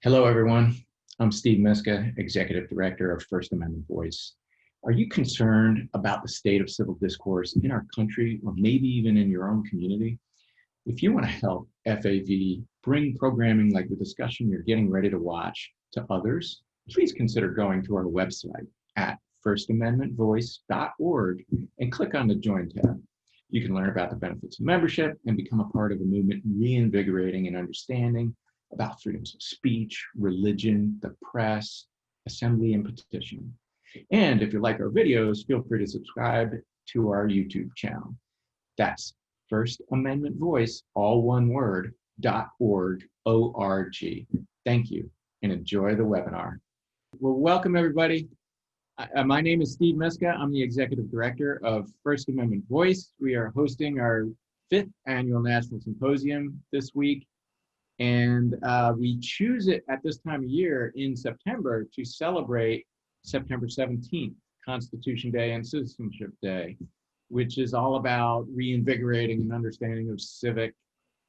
Hello, everyone. I'm Steve Miska, Executive Director of First Amendment Voice. Are you concerned about the state of civil discourse in our country, or maybe even in your own community? If you want to help FAV bring programming like the discussion you're getting ready to watch to others, please consider going to our website at firstamendmentvoice.org and click on the Join tab. You can learn about the benefits of membership and become a part of a movement reinvigorating and understanding about freedoms of speech, religion, the press, assembly, and petition. And if you like our videos, feel free to subscribe to our YouTube channel. That's First Amendment Voice, all one word, .org, O-R-G. Thank you, and enjoy the webinar. Well, welcome everybody. My name is Steve Miska. I'm the Executive Director of First Amendment Voice. We are hosting our 5th annual National Symposium this week. And we choose it at this time of year in September to celebrate September 17th, Constitution Day and Citizenship Day, which is all about reinvigorating an understanding of civic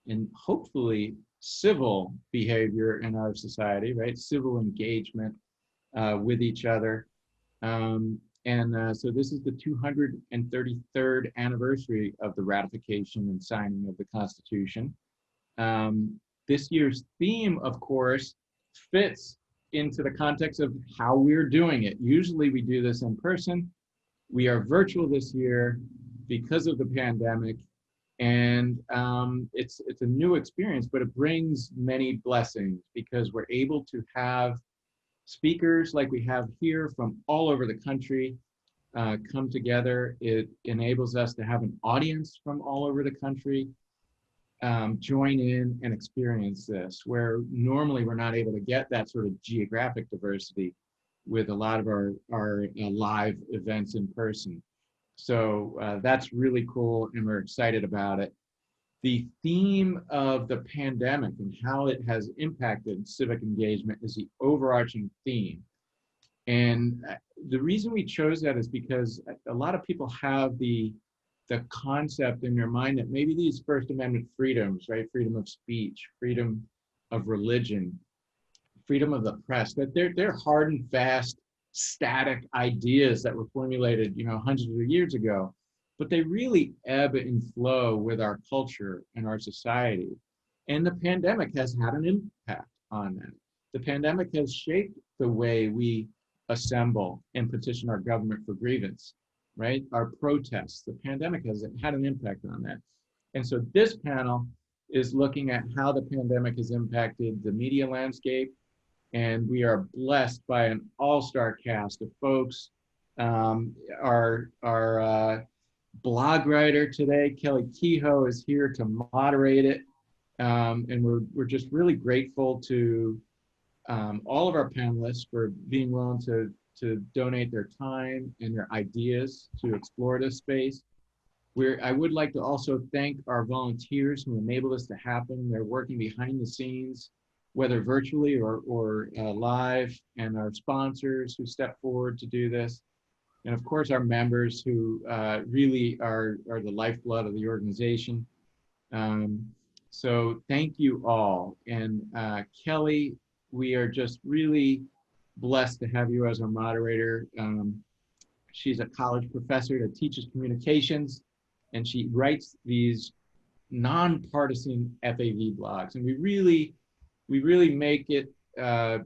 and hopefully civil behavior in our society, right? Civil engagement with each other. So this is the 233rd anniversary of the ratification and signing of the Constitution. This year's theme, of course, fits into the context of how we're doing it. Usually we do this in person. We are virtual this year because of the pandemic, and it's a new experience, but it brings many blessings because we're able to have speakers like we have here from all over the country come together. It enables us to have an audience from all over the country join in and experience this, where normally we're not able to get that sort of geographic diversity with a lot of our live events in person. So that's really cool, and we're excited about it. The theme of the pandemic and how it has impacted civic engagement is the overarching theme. And the reason we chose that is because a lot of people have the concept in their mind that maybe these First Amendment freedoms, right? Freedom of speech, freedom of religion, freedom of the press, that they're hard and fast, static ideas that were formulated, hundreds of years ago, but they really ebb and flow with our culture and our society. And the pandemic has had an impact on that. The pandemic has shaped the way we assemble and petition our government for grievance, right? Our protests. The pandemic has had an impact on that. And so this panel is looking at how the pandemic has impacted the media landscape. And we are blessed by an all-star cast of folks. Our blog writer today, Kehoe, is here to moderate it. And we're just really grateful to all of our panelists for being willing to donate their time and their ideas to explore this space. I would like to also thank our volunteers who enable this to happen. They're working behind the scenes, whether virtually or live, and our sponsors who step forward to do this. And of course, our members who really are the lifeblood of the organization. So thank you all. And Kelly, we are just really blessed to have you as our moderator. She's a college professor that teaches communications, and she writes these nonpartisan FAV blogs. And we really make it a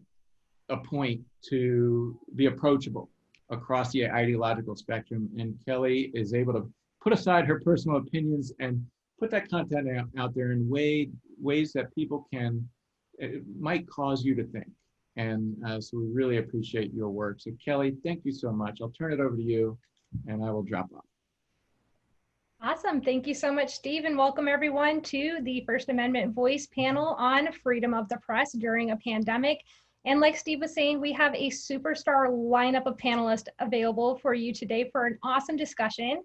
point to be approachable across the ideological spectrum. And Kelly is able to put aside her personal opinions and put that content out there in ways that people it might cause you to think. And so we really appreciate your work. So Kelly, thank you so much. I'll turn it over to you and I will drop off. Awesome. Thank you so much, Steve, and welcome everyone to the First Amendment Voice panel on freedom of the press during a pandemic. And like Steve was saying, we have a superstar lineup of panelists available for you today for an awesome discussion.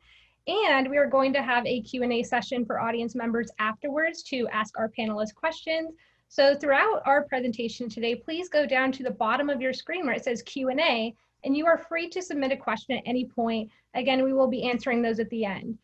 And we are going to have a Q&A session for audience members afterwards to ask our panelists questions. So throughout our presentation today, please go down to the bottom of your screen where it says Q&A, and you are free to submit a question at any point. Again, we will be answering those at the end.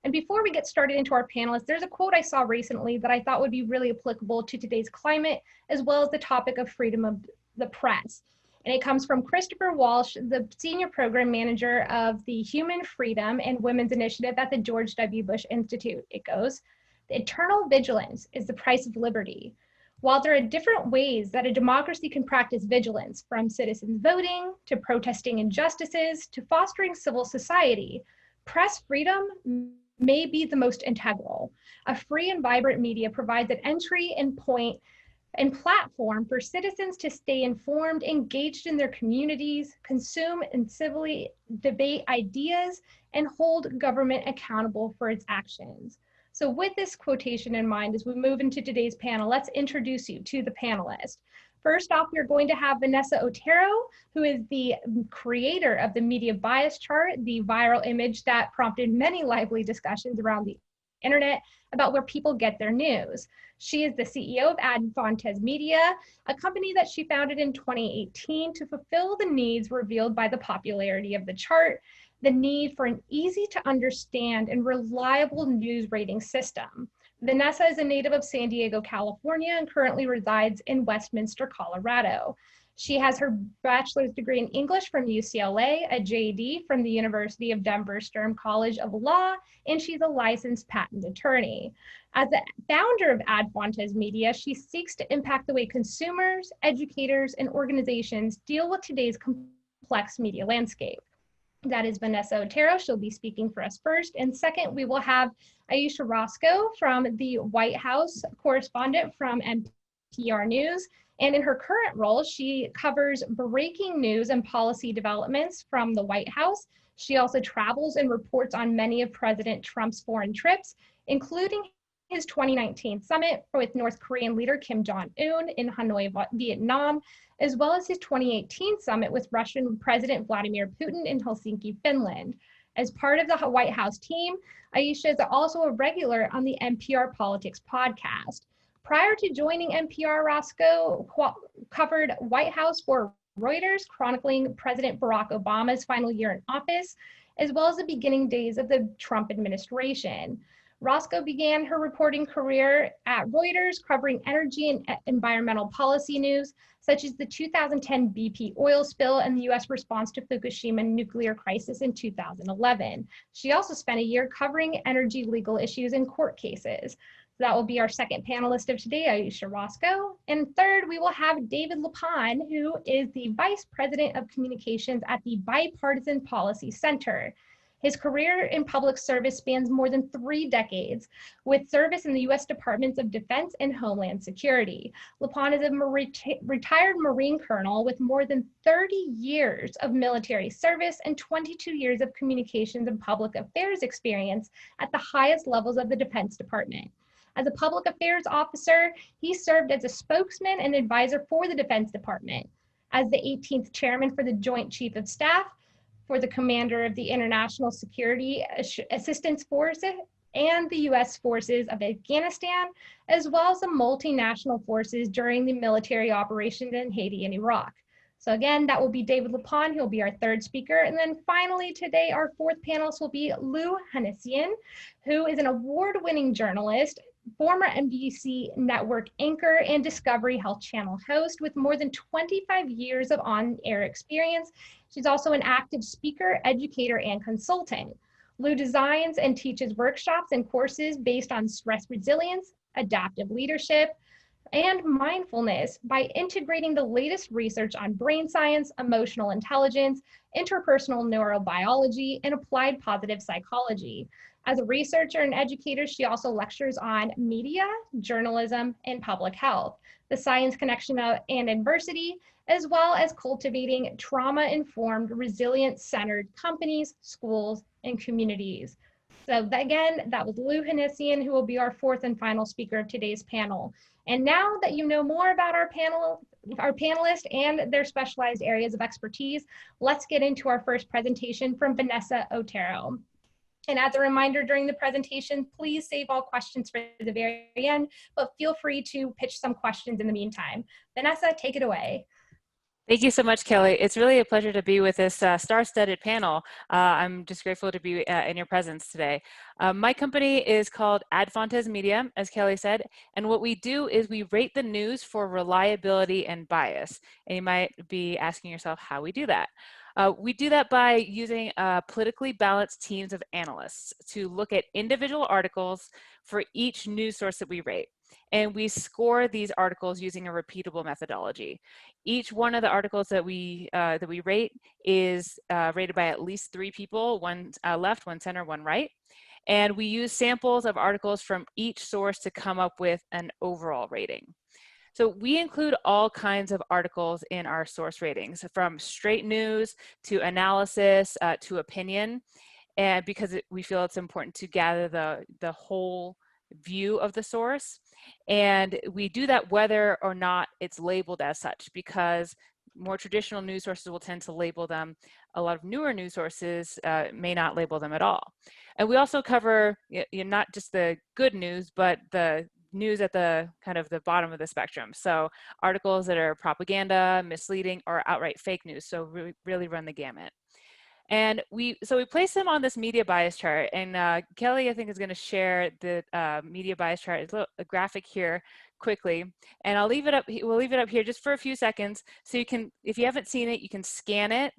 And before we get started into our panelists, there's a quote I saw recently that I thought would be really applicable to today's climate, as well as the topic of freedom of the press. And it comes from Christopher Walsh, the Senior Program Manager of the Human Freedom and Women's Initiative at the George W. Bush Institute. It goes, "The eternal vigilance is the price of liberty. While there are different ways that a democracy can practice vigilance, from citizens voting, to protesting injustices, to fostering civil society, press freedom may be the most integral. A free and vibrant media provides an entry and point and platform for citizens to stay informed, engaged in their communities, consume and civilly debate ideas, and hold government accountable for its actions." So with this quotation in mind, as we move into today's panel, let's introduce you to the panelists. First off, we're going to have Vanessa Otero, who is the creator of the media bias chart, the viral image that prompted many lively discussions around the internet about where people get their news. She is the CEO of Advantes Media, a company that she founded in 2018 to fulfill the needs revealed by the popularity of the chart, the need for an easy to understand and reliable news rating system. Vanessa is a native of San Diego, California, and currently resides in Westminster, Colorado. She has her bachelor's degree in English from UCLA, a JD from the University of Denver Sturm College of Law, and she's a licensed patent attorney. As the founder of Advantes Media, she seeks to impact the way consumers, educators, and organizations deal with today's complex media landscape. That is Vanessa Otero. She'll be speaking for us first. And second, we will have Aisha Roscoe, from the White House, correspondent from NPR News. And in her current role, she covers breaking news and policy developments from the White House. She also travels and reports on many of President Trump's foreign trips, including his 2019 summit with North Korean leader Kim Jong-un in Hanoi, Vietnam, as well as his 2018 summit with Russian President Vladimir Putin in Helsinki, Finland. As part of the White House team, Aisha is also a regular on the NPR Politics podcast. Prior to joining NPR, Rascoe covered White House for Reuters, chronicling President Barack Obama's final year in office, as well as the beginning days of the Trump administration. Roscoe began her reporting career at Reuters, covering energy and environmental policy news, such as the 2010 BP oil spill and the US response to Fukushima nuclear crisis in 2011. She also spent a year covering energy legal issues and court cases. So that will be our second panelist of today, Aisha Roscoe. And third, we will have David Lapan, who is the Vice President of Communications at the Bipartisan Policy Center. His career in public service spans more than 3 decades, with service in the U.S. Departments of Defense and Homeland Security. Lepan is a retired Marine colonel with more than 30 years of military service and 22 years of communications and public affairs experience at the highest levels of the Defense Department. As a public affairs officer, he served as a spokesman and advisor for the Defense Department. As the 18th chairman for the Joint Chief of Staff, for the commander of the International Security Assistance Force and the U.S. forces of Afghanistan, as well as the multinational forces during the military operations in Haiti and Iraq. So again, that will be David Lapan, he'll be our third speaker. And then finally today, our fourth panelist will be Lou Hanessian, who is an award-winning journalist, former NBC network anchor and Discovery Health Channel host with more than 25 years of on-air experience. She's also an active speaker, educator, and consultant. Lou designs and teaches workshops and courses based on stress resilience, adaptive leadership, and mindfulness by integrating the latest research on brain science, emotional intelligence, interpersonal neurobiology, and applied positive psychology. As a researcher and educator, she also lectures on media, journalism, and public health, the science connection and adversity, as well as cultivating trauma-informed, resilient-centered companies, schools, and communities. So again, that was Lou Hanessian, who will be our fourth and final speaker of today's panel. And now that you know more about our panelists and their specialized areas of expertise, let's get into our first presentation from Vanessa Otero. And as a reminder during the presentation, please save all questions for the very end, but feel free to pitch some questions in the meantime. Vanessa, take it away. Thank you so much, Kelly. It's really a pleasure to be with this star-studded panel. I'm just grateful to be in your presence today. My company is called Adfontes Media, as Kelly said, and what we do is we rate the news for reliability and bias. And you might be asking yourself how we do that. We do that by using politically balanced teams of analysts to look at individual articles for each news source that we rate. And we score these articles using a repeatable methodology. Each one of the articles that we rate is rated by at least 3 people, one left, one center, one right. And we use samples of articles from each source to come up with an overall rating. So we include all kinds of articles in our source ratings, from straight news to analysis to opinion, and because we feel it's important to gather the whole view of the source. And we do that whether or not it's labeled as such, because more traditional news sources will tend to label them. A lot of newer news sources may not label them at all. And we also cover not just the good news, but the news at the kind of the bottom of the spectrum. So articles that are propaganda, misleading, or outright fake news. So really run the gamut. And we place them on this media bias chart, and Kelly, I think, is going to share the media bias chart. It's a graphic here quickly, and I'll leave it up. We'll leave it up here just for a few seconds, so you can, if you haven't seen it, you can scan it,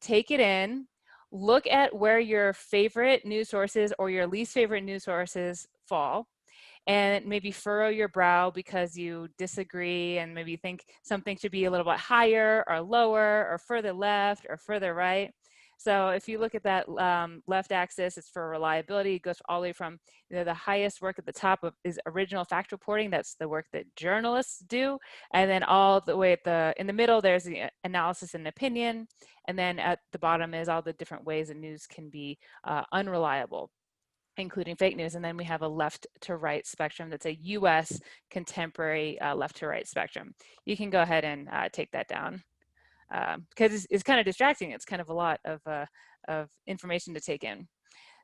take it in, look at where your favorite news sources or your least favorite news sources fall, and maybe furrow your brow because you disagree and maybe think something should be a little bit higher or lower or further left or further right. So if you look at that left axis, it's for reliability. It goes all the way from the highest work at the top is original fact reporting. That's the work that journalists do. And then all the way in the middle, there's the analysis and opinion. And then at the bottom is all the different ways that news can be unreliable, including fake news. And then we have a left to right spectrum that's a US contemporary left to right spectrum. You can go ahead and take that down because it's kind of distracting. It's kind of a lot of information to take in.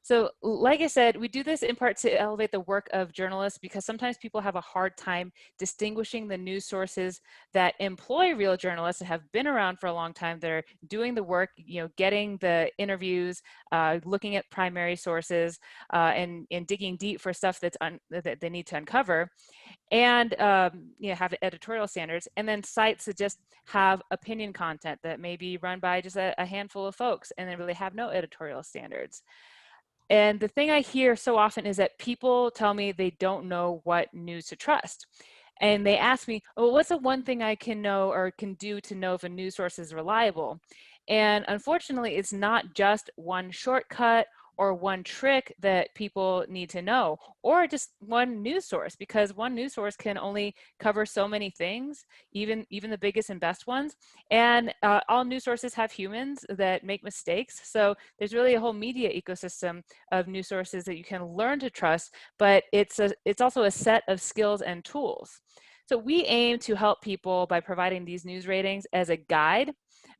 So like I said, we do this in part to elevate the work of journalists because sometimes people have a hard time distinguishing the news sources that employ real journalists that have been around for a long time. They're doing the work, getting the interviews, looking at primary sources, and digging deep for stuff that they need to uncover, and have editorial standards, and then sites that just have opinion content that may be run by just a handful of folks and they really have no editorial standards. And the thing I hear so often is that people tell me they don't know what news to trust. And they ask me, oh, what's the one thing I can know or can do to know if a news source is reliable? And unfortunately, it's not just one shortcut or one trick that people need to know, or just one news source, because one news source can only cover so many things, even the biggest and best ones. And all news sources have humans that make mistakes. So there's really a whole media ecosystem of news sources that you can learn to trust, but it's also a set of skills and tools. So we aim to help people by providing these news ratings as a guide,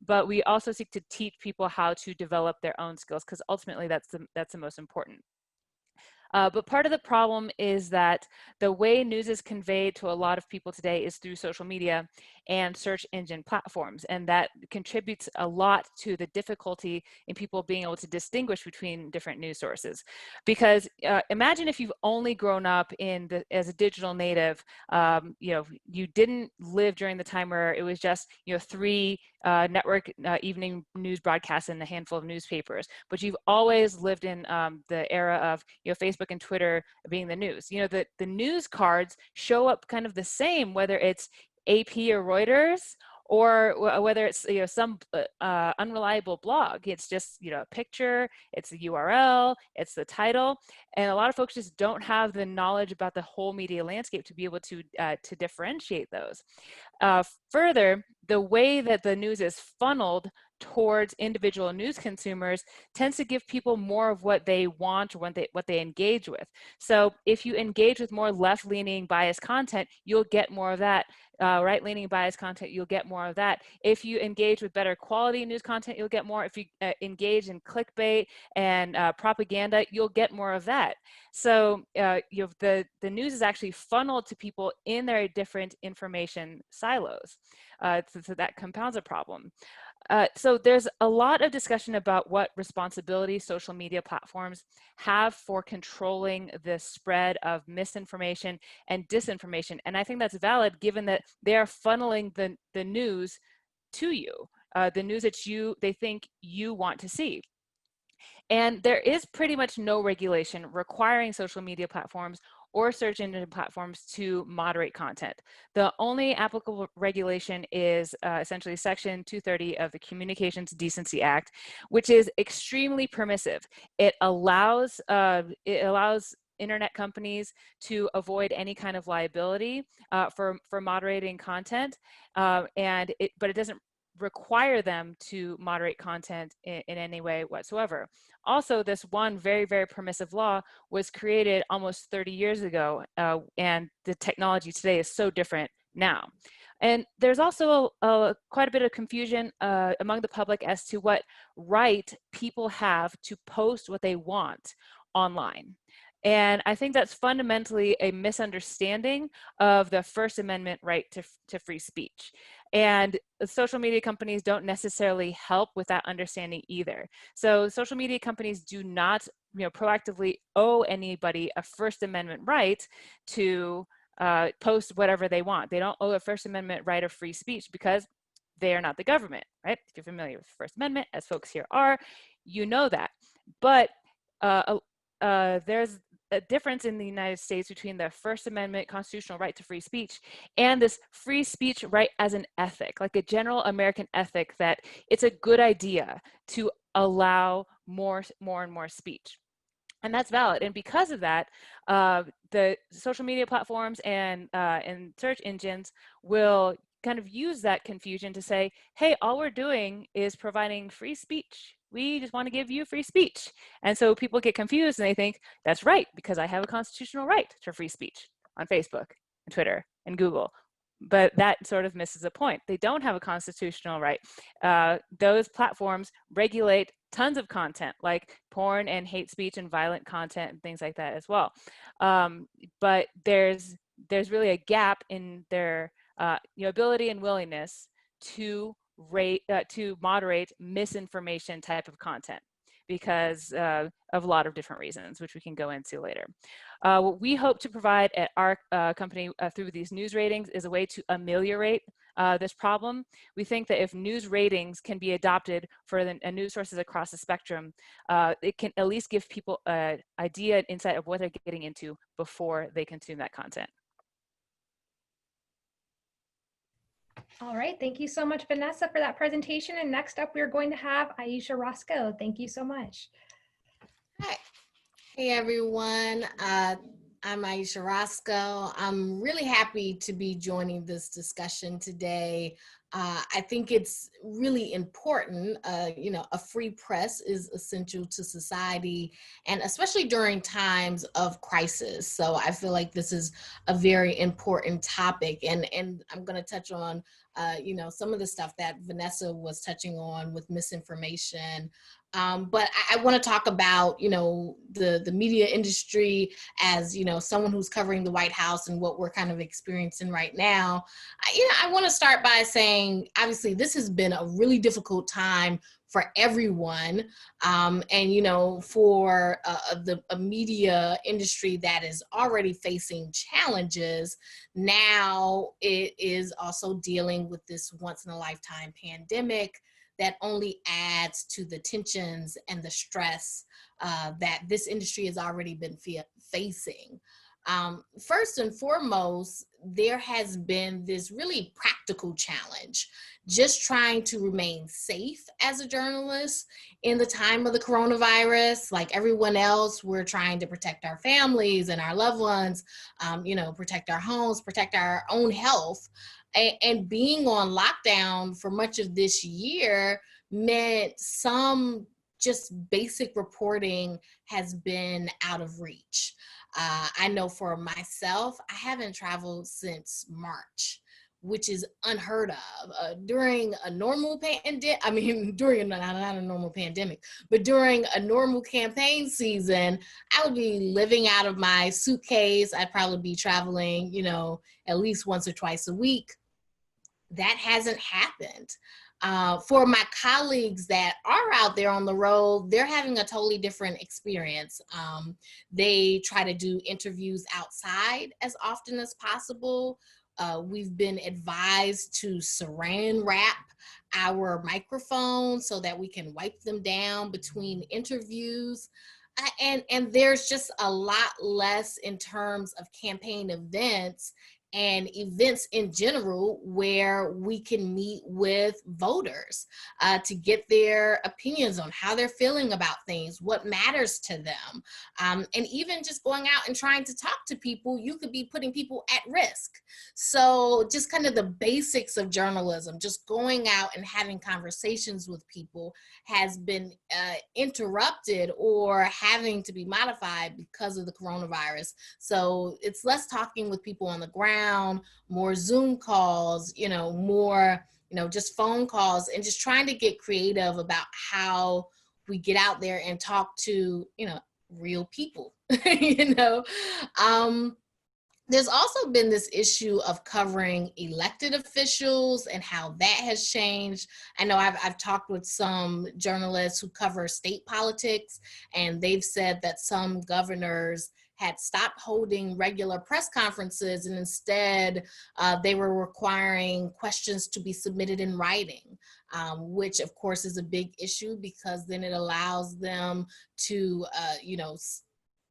but we also seek to teach people how to develop their own skills, because ultimately that's the most important. But part of the problem is that the way news is conveyed to a lot of people today is through social media and search engine platforms. And that contributes a lot to the difficulty in people being able to distinguish between different news sources. Because imagine if you've only grown up as a digital native, you didn't live during the time where it was just 3 network evening news broadcasts and a handful of newspapers, but you've always lived in the era of Facebook and Twitter being the news. The news cards show up kind of the same, whether it's AP or Reuters, or whether it's some unreliable blog. It's just a picture, it's the URL, it's the title, and a lot of folks just don't have the knowledge about the whole media landscape to be able to differentiate those. Further, the way that the news is funneled towards individual news consumers tends to give people more of what they want or what they engage with. So if you engage with more left-leaning biased content, you'll get more of that. Right-leaning biased content, you'll get more of that. If you engage with better quality news content, you'll get more. If you engage in clickbait and propaganda, you'll get more of that. So the news is actually funneled to people in their different information silos. So that compounds a problem. So there's a lot of discussion about what responsibility social media platforms have for controlling the spread of misinformation and disinformation. And I think that's valid given that they're funneling the news to you, the news that they think you want to see. And there is pretty much no regulation requiring social media platforms or search engine platforms to moderate content. The only applicable regulation is essentially Section 230 of the Communications Decency Act, which is extremely permissive. It allows internet companies to avoid any kind of liability for moderating content, but it doesn't require them to moderate content in any way whatsoever. Also, this one very, very permissive law was created almost 30 years ago, and the technology today is so different now. And there's also quite a bit of confusion among the public as to what right people have to post what they want online. And I think that's fundamentally a misunderstanding of the First Amendment right to free speech. And social media companies don't necessarily help with that understanding either. So social media companies do not, proactively owe anybody a First Amendment right to post whatever they want. They don't owe a First Amendment right of free speech because they are not the government, right? If you're familiar with the First Amendment, as folks here are, you know that. But there's a difference in the United States between the First Amendment constitutional right to free speech and this free speech right as an ethic, like a general American ethic that it's a good idea to allow more and more speech. And that's valid. And because of that, the social media platforms and search engines will kind of use that confusion to say, hey, all we're doing is providing free speech. We just want to give you free speech. And so people get confused and they think, that's right, because I have a constitutional right to free speech on Facebook and Twitter and Google. But that sort of misses the point. They don't have a constitutional right. Those platforms regulate tons of content like porn and hate speech and violent content and things like that as well. But there's really a gap in their ability and willingness to moderate misinformation type of content because of a lot of different reasons, which we can go into later. What we hope to provide at our company through these news ratings is a way to ameliorate this problem. We think that if news ratings can be adopted for news sources across the spectrum, it can at least give people an idea and insight of what they're getting into before they consume that content. All right, thank you so much, Vanessa, for that presentation. And next up, we're going to have Aisha Roscoe. Thank you so much. Hi. Hey, everyone. I'm Aisha Roscoe. I'm really happy to be joining this discussion today. I think it's really important. A free press is essential to society, and especially during times of crisis. So I feel like this is a very important topic, and I'm going to touch on some of the stuff that Vanessa was touching on with misinformation. But I want to talk about, the media industry as, someone who's covering the White House and what we're kind of experiencing right now. I want to start by saying, obviously, this has been a really difficult time for everyone. For a media industry that is already facing challenges, now it is also dealing with this once in a lifetime pandemic that only adds to the tensions and the stress that this industry has already been facing. First and foremost, there has been this really practical challenge, just trying to remain safe as a journalist in the time of the coronavirus. Like everyone else, we're trying to protect our families and our loved ones, protect our homes, protect our own health. And being on lockdown for much of this year meant some just basic reporting has been out of reach. I know for myself, I haven't traveled since March, which is unheard of. During a normal pandemic, I mean, during not a normal pandemic, but during a normal campaign season, I would be living out of my suitcase. I'd probably be traveling, you know, at least once or twice a week. That hasn't happened. For my colleagues that are out there on the road, they're having a totally different experience. They try to do interviews outside as often as possible. We've been advised to saran wrap our microphones so that we can wipe them down between interviews. And there's just a lot less in terms of campaign events and events in general where we can meet with voters to get their opinions on how they're feeling about things, what matters to them. And even just going out and trying to talk to people, you could be putting people at risk. So just kind of the basics of journalism, just going out and having conversations with people has been interrupted or having to be modified because of the coronavirus. So it's less talking with people on the ground, more Zoom calls, you know, more, you know, just phone calls, and just trying to get creative about how we get out there and talk to, you know, real people, you know. There's also been this issue of covering elected officials and how that has changed. I know I've talked with some journalists who cover state politics, and they've said that some governors had stopped holding regular press conferences, and instead they were requiring questions to be submitted in writing, which of course is a big issue because then it allows them to, you know,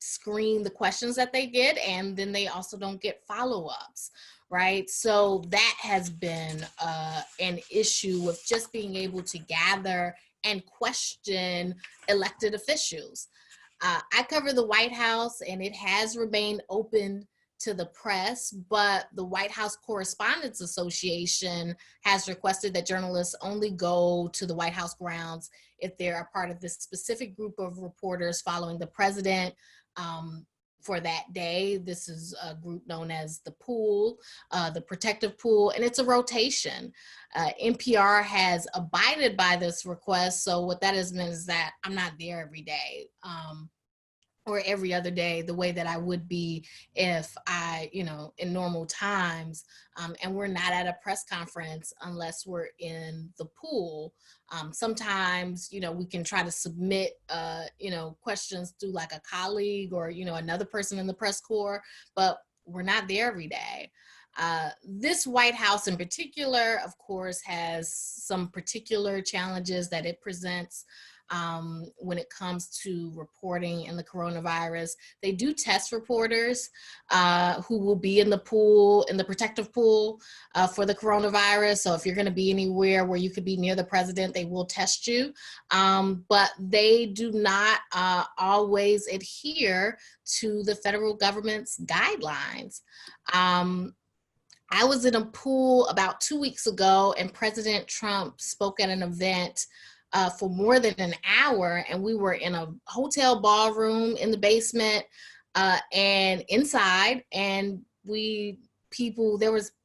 screen the questions that they get, and then they also don't get follow-ups, right? So that has been an issue with just being able to gather and question elected officials. I cover the White House, and it has remained open to the press, but the White House Correspondents Association has requested that journalists only go to the White House grounds if they're a part of this specific group of reporters following the president for that day. This is a group known as the pool, the protective pool, and it's a rotation. NPR has abided by this request, so what that has meant is that I'm not there every day. Or every other day, the way that I would be if I, you know, in normal times, and we're not at a press conference unless we're in the pool. Sometimes, you know, we can try to submit, you know, questions through like a colleague or, you know, another person in the press corps, but we're not there every day. This White House in particular, of course, has some particular challenges that it presents when it comes to reporting in the coronavirus. They do test reporters who will be in the pool, in the protective pool for the coronavirus. So if you're going to be anywhere where you could be near the president, they will test you. But they do not always adhere to the federal government's guidelines. I was in a pool about 2 weeks ago, and President Trump spoke at an event for more than an hour, and we were in a hotel ballroom in the basement and inside, and there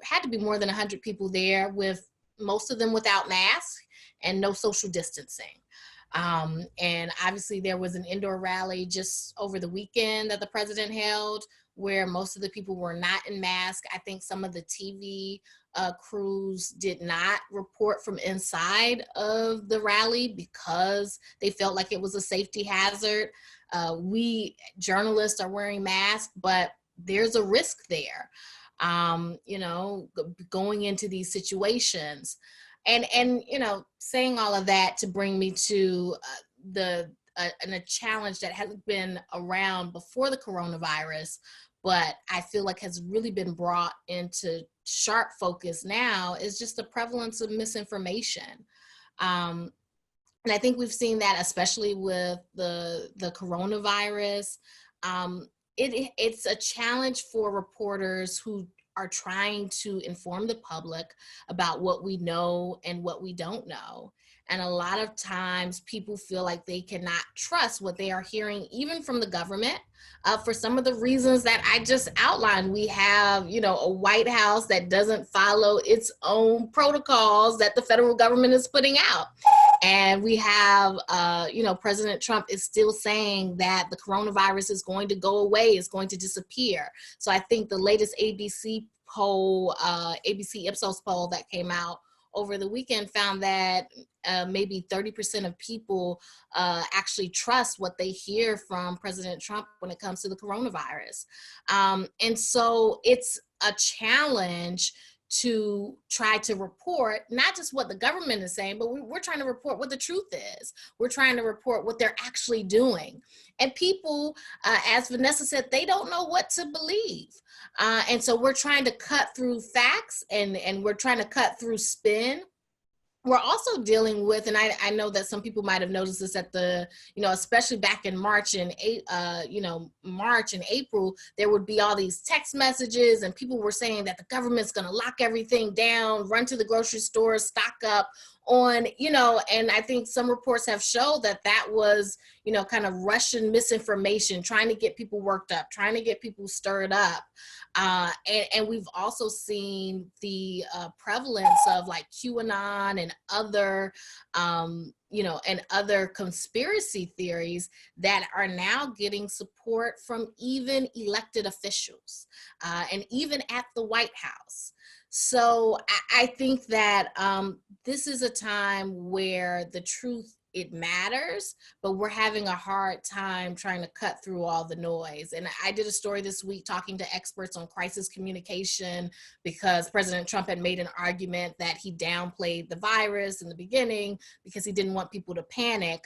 had to be more than 100 people there, with most of them without masks and no social distancing. And obviously there was an indoor rally just over the weekend that the president held, where most of the people were not in mask. I think some of the TV crews did not report from inside of the rally because they felt like it was a safety hazard. We journalists are wearing masks, but there's a risk there, you know, going into these situations. And you know, saying all of that to bring me to a challenge that has been around before the coronavirus, but I feel like has really been brought into sharp focus now, is just the prevalence of misinformation. And I think we've seen that especially with the coronavirus. It's a challenge for reporters who are trying to inform the public about what we know and what we don't know. And a lot of times people feel like they cannot trust what they are hearing, even from the government, for some of the reasons that I just outlined. We have, you know, a White House that doesn't follow its own protocols that the federal government is putting out. And we have, you know, President Trump is still saying that the coronavirus is going to go away, it's going to disappear. So I think the latest ABC poll, ABC Ipsos poll that came out over the weekend found that maybe 30% of people actually trust what they hear from President Trump when it comes to the coronavirus. And so it's a challenge to try to report not just what the government is saying, but we're trying to report what the truth is. We're trying to report what they're actually doing. And people, as Vanessa said, they don't know what to believe. And so we're trying to cut through facts and we're trying to cut through spin. We're also dealing with, and I know that some people might have noticed this at the, you know, especially back in March and March and April, there would be all these text messages and people were saying that the government's going to lock everything down, run to the grocery store, stock up on, you know, and I think some reports have showed that that was, you know, kind of Russian misinformation, trying to get people worked up, trying to get people stirred up. And we've also seen the prevalence of like QAnon and other, you know, and other conspiracy theories that are now getting support from even elected officials and even at the White House. So I think that this is a time where the truth, it matters, but we're having a hard time trying to cut through all the noise. And I did a story this week talking to experts on crisis communication because President Trump had made an argument that he downplayed the virus in the beginning because he didn't want people to panic.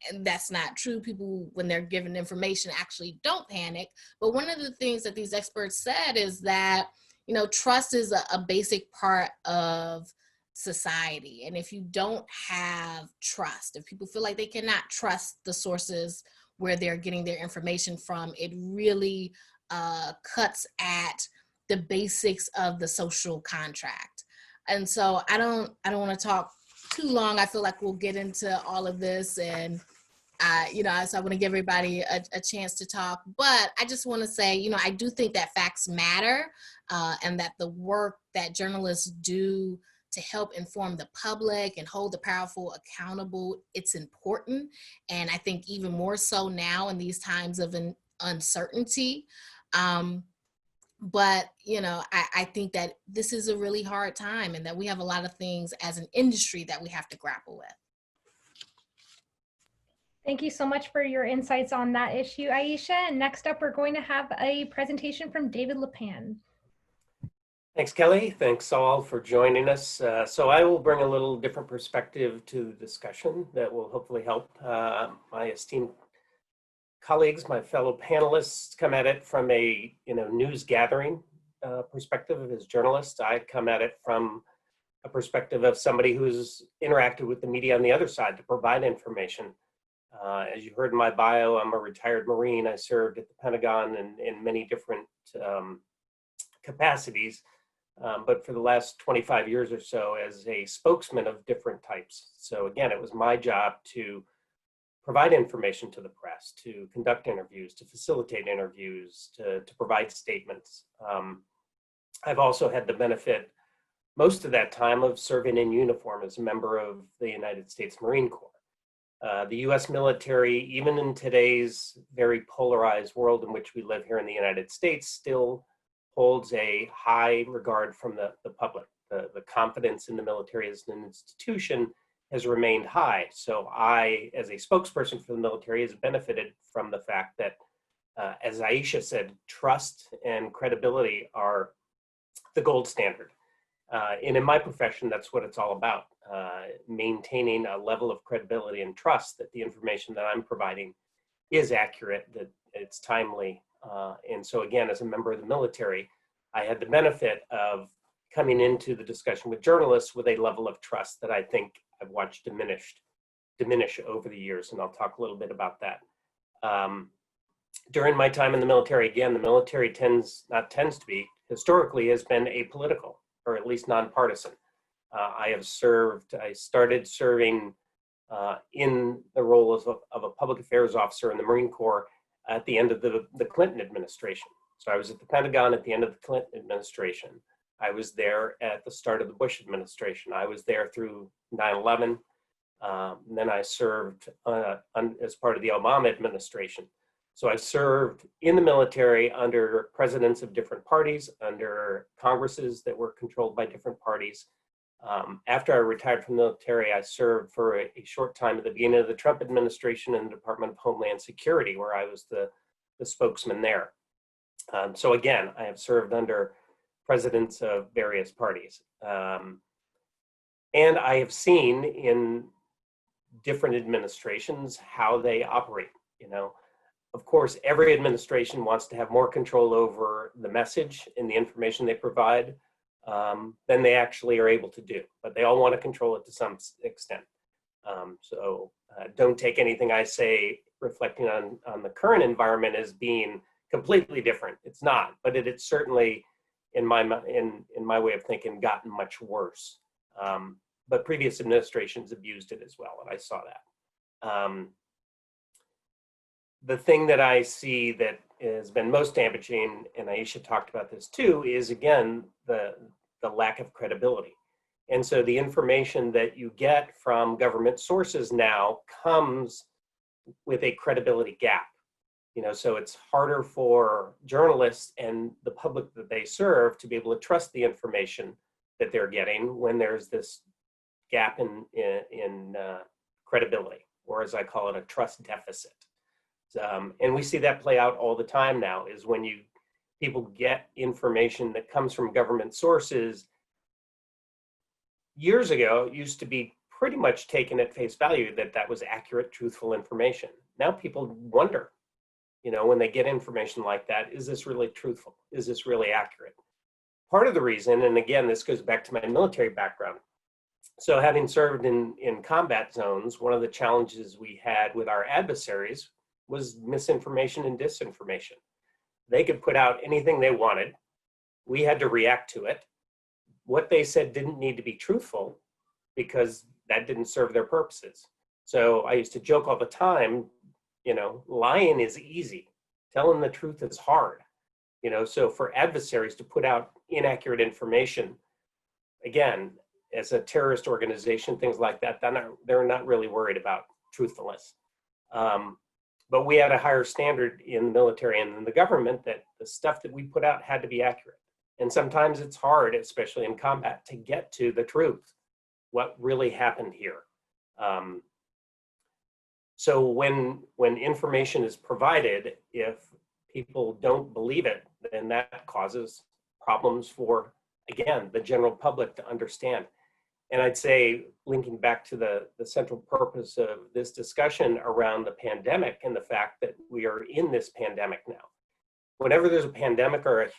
And that's not true. People, when they're given information, actually don't panic. But one of the things that these experts said is that, you know, trust is a basic part of society. And if you don't have trust, if people feel like they cannot trust the sources where they're getting their information from, it really cuts at the basics of the social contract. And so I don't want to talk too long. I feel like we'll get into all of this, and you know, so I want to give everybody a chance to talk, but I just want to say, you know, I do think that facts matter and that the work that journalists do to help inform the public and hold the powerful accountable, it's important. And I think even more so now in these times of uncertainty. But, you know, I think that this is a really hard time and that we have a lot of things as an industry that we have to grapple with. Thank you so much for your insights on that issue, Ayesha. And next up, we're going to have a presentation from David Lepan. Thanks, Kelly. Thanks all for joining us. So I will bring a little different perspective to the discussion that will hopefully help my esteemed colleagues, my fellow panelists, come at it from a news gathering perspective as journalists. I come at it from a perspective of somebody who's interacted with the media on the other side to provide information. As you heard in my bio, I'm a retired Marine. I served at the Pentagon in many different capacities, but for the last 25 years or so as a spokesman of different types. So again, it was my job to provide information to the press, to conduct interviews, to facilitate interviews, to provide statements. I've also had the benefit most of that time of serving in uniform as a member of the United States Marine Corps. The US military, even in today's very polarized world in which we live here in the United States, still holds a high regard from the public. The confidence in the military as an institution has remained high. So I, as a spokesperson for the military, has benefited from the fact that, as Aisha said, trust and credibility are the gold standard. And in my profession, that's what it's all about, maintaining a level of credibility and trust that the information that I'm providing is accurate, that it's timely. And so again, as a member of the military, I had the benefit of coming into the discussion with journalists with a level of trust that I think I've watched diminish over the years, and I'll talk a little bit about that. During my time in the military, again, the military historically has been apolitical, or at least nonpartisan. I started serving in the role of a public affairs officer in the Marine Corps at the end of the Clinton administration. So I was at the Pentagon at the end of the Clinton administration. I was there at the start of the Bush administration. I was there through 9/11. Then I served as part of the Obama administration. So I served in the military under presidents of different parties, under Congresses that were controlled by different parties. After I retired from the military, I served for a short time at the beginning of the Trump administration in the Department of Homeland Security, where I was the spokesman there. So again, I have served under presidents of various parties. And I have seen in different administrations how they operate. Of course, every administration wants to have more control over the message and the information they provide than they actually are able to do, but they all want to control it to some extent. So don't take anything I say reflecting on the current environment as being completely different. It's not, but it's certainly, in my way of thinking, gotten much worse. But previous administrations abused it as well, and I saw that. The thing that I see that has been most damaging, and Ayesha talked about this too, is again, the lack of credibility. And so the information that you get from government sources now comes with a credibility gap. So it's harder for journalists and the public that they serve to be able to trust the information that they're getting when there's this gap in credibility, or as I call it, a trust deficit. And we see that play out all the time now, is when people get information that comes from government sources. Years ago, it used to be pretty much taken at face value that was accurate, truthful information. Now people wonder, when they get information like that, is this really truthful? Is this really accurate? Part of the reason, and again, this goes back to my military background. So having served in combat zones, one of the challenges we had with our adversaries was misinformation and disinformation. They could put out anything they wanted. We had to react to it. What they said didn't need to be truthful because that didn't serve their purposes. So I used to joke all the time, lying is easy. Telling the truth is hard. So for adversaries to put out inaccurate information, again, as a terrorist organization, things like that, they're not really worried about truthfulness. But we had a higher standard in the military and in the government that the stuff that we put out had to be accurate. And sometimes it's hard, especially in combat, to get to the truth, what really happened here. So when information is provided, if people don't believe it, then that causes problems for, again, the general public to understand. And I'd say, linking back to the central purpose of this discussion around the pandemic and the fact that we are in this pandemic now. Whenever there's a pandemic or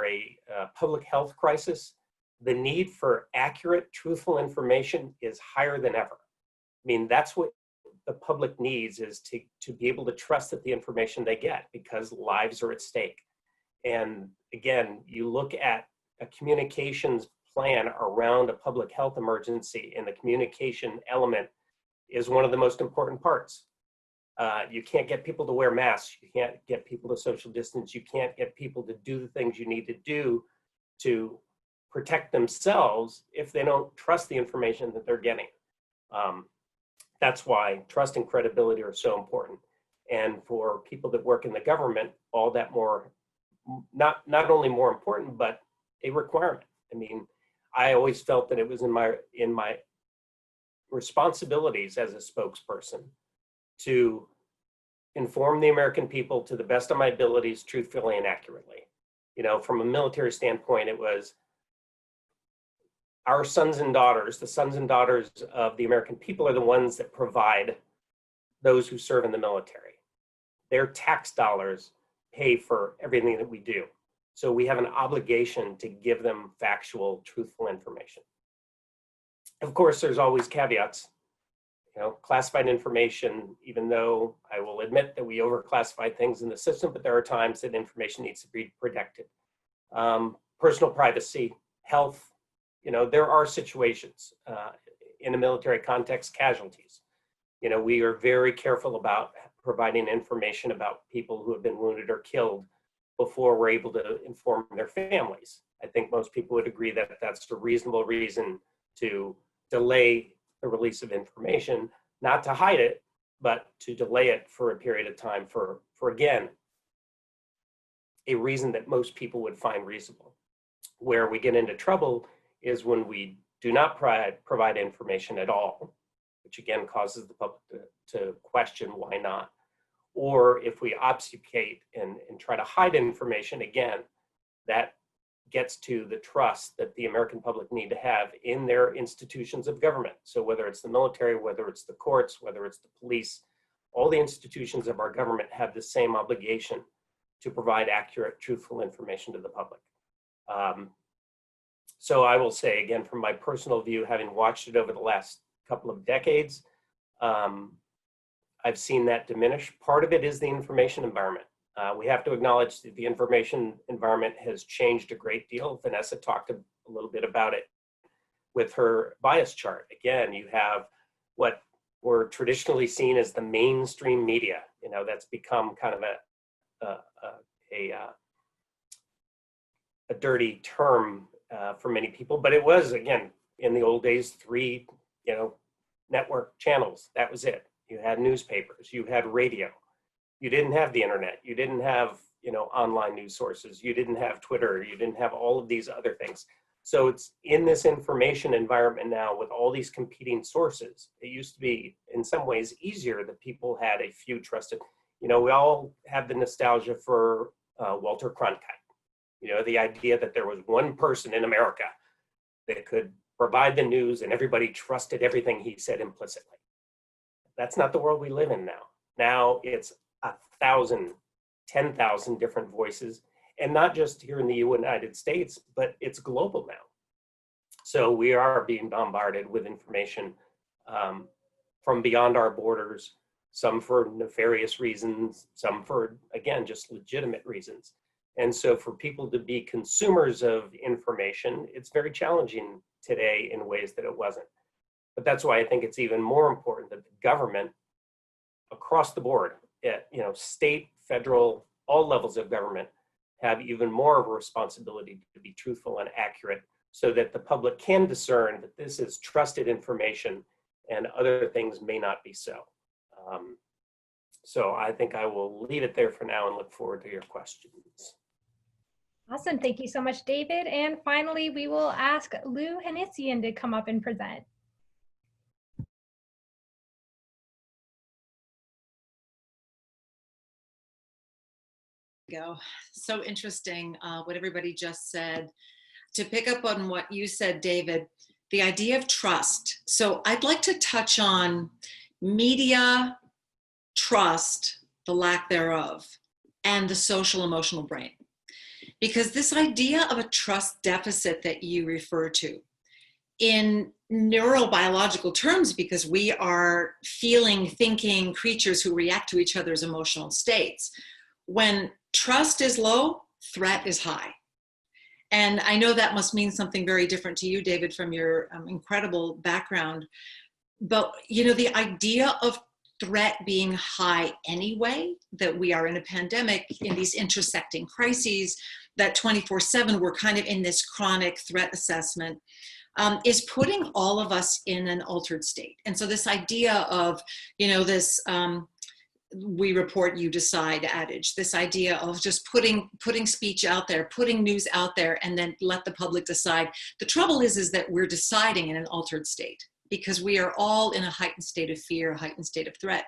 a public health crisis, the need for accurate, truthful information is higher than ever. I mean, that's what the public needs, is to be able to trust that the information they get, because lives are at stake. And again, you look at a communications plan around a public health emergency, and the communication element is one of the most important parts. You can't get people to wear masks. You can't get people to social distance. You can't get people to do the things you need to do to protect themselves if they don't trust the information that they're getting. That's why trust and credibility are so important. And for people that work in the government, all that more, not only more important, but a requirement. I mean, I always felt that it was in my responsibilities as a spokesperson to inform the American people to the best of my abilities, truthfully and accurately. From a military standpoint, it was our sons and daughters, the sons and daughters of the American people, are the ones that provide those who serve in the military. Their tax dollars pay for everything that we do. So we have an obligation to give them factual, truthful information. Of course, there's always caveats. Classified information, even though I will admit that we overclassify things in the system, but there are times that information needs to be protected. personal privacy, health. You know, there are situations in a military context, casualties. You know, we are very careful about providing information about people who have been wounded or killed before we're able to inform their families. I think most people would agree that that's a reasonable reason to delay the release of information, not to hide it, but to delay it for a period of time for again, a reason that most people would find reasonable. Where we get into trouble is when we do not provide information at all, which again causes the public to question why not. Or if we obfuscate and try to hide information, again, that gets to the trust that the American public need to have in their institutions of government. So whether it's the military, whether it's the courts, whether it's the police, all the institutions of our government have the same obligation to provide accurate, truthful information to the public. So I will say, again, from my personal view, having watched it over the last couple of decades, I've seen that diminish. Part of it is the information environment. We have to acknowledge that the information environment has changed a great deal. Vanessa talked a little bit about it with her bias chart. Again, you have what were traditionally seen as the mainstream media. You know, that's become kind of a dirty term for many people, but it was, again, in the old days, 3, you know, network channels. That was it. You had newspapers, you had radio. You didn't have the internet. You didn't have, you know, online news sources. You didn't have Twitter. You didn't have all of these other things. So it's in this information environment now with all these competing sources. It used to be in some ways easier that people had a few trusted, you know, we all have the nostalgia for Walter Cronkite. You know, the idea that there was one person in America that could provide the news and everybody trusted everything he said implicitly. That's not the world we live in now. Now it's 1,000, 10,000 different voices, and not just here in the United States, but it's global now. So we are being bombarded with information from beyond our borders, some for nefarious reasons, some for, again, just legitimate reasons. And so for people to be consumers of information, it's very challenging today in ways that it wasn't. But that's why I think it's even more important that the government across the board, you know, state, federal, all levels of government have even more of a responsibility to be truthful and accurate so that the public can discern that this is trusted information and other things may not be so. So I think I will leave it there for now and look forward to your questions. Awesome. Thank you so much, David. And finally, we will ask Lou Hanessian to come up and present. Go. So interesting what everybody just said. To pick up on what you said, David, the idea of trust. So I'd like to touch on media, trust, the lack thereof, and the social emotional brain. Because this idea of a trust deficit that you refer to, in neurobiological terms, because we are feeling, thinking creatures who react to each other's emotional states, when trust is low, threat is high. And I know that must mean something very different to you, David, from your incredible background. But, you know, the idea of threat being high anyway, that we are in a pandemic, in these intersecting crises, that 24/7 we're kind of in this chronic threat assessment, is putting all of us in an altered state. And so this idea of, you know, this we report, you decide adage, this idea of just putting speech out there, putting news out there, and then let the public decide. The trouble is that we're deciding in an altered state because we are all in a heightened state of fear, a heightened state of threat.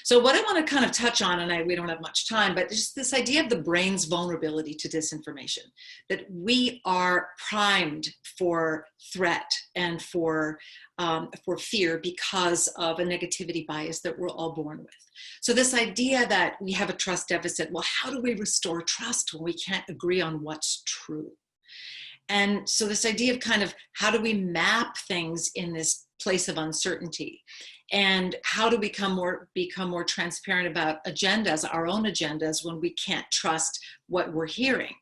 So what I want to kind of touch on, and we don't have much time, but just this idea of the brain's vulnerability to disinformation, that we are primed for threat and for fear because of a negativity bias that we're all born with. So this idea that we have a trust deficit, well, how do we restore trust when we can't agree on what's true? And so this idea of kind of how do we map things in this place of uncertainty? And how to become more transparent about agendas, our own agendas, when we can't trust what we're hearing.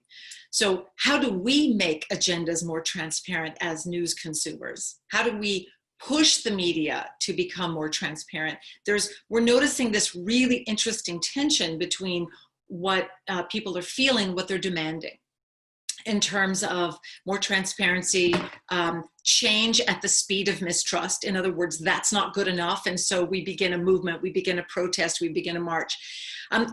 So how do we make agendas more transparent as news consumers? How do we push the media to become more transparent? We're noticing this really interesting tension between what people are feeling, what they're demanding, in terms of more transparency, change at the speed of mistrust. In other words, that's not good enough. And so we begin a movement, we begin a protest, we begin a march.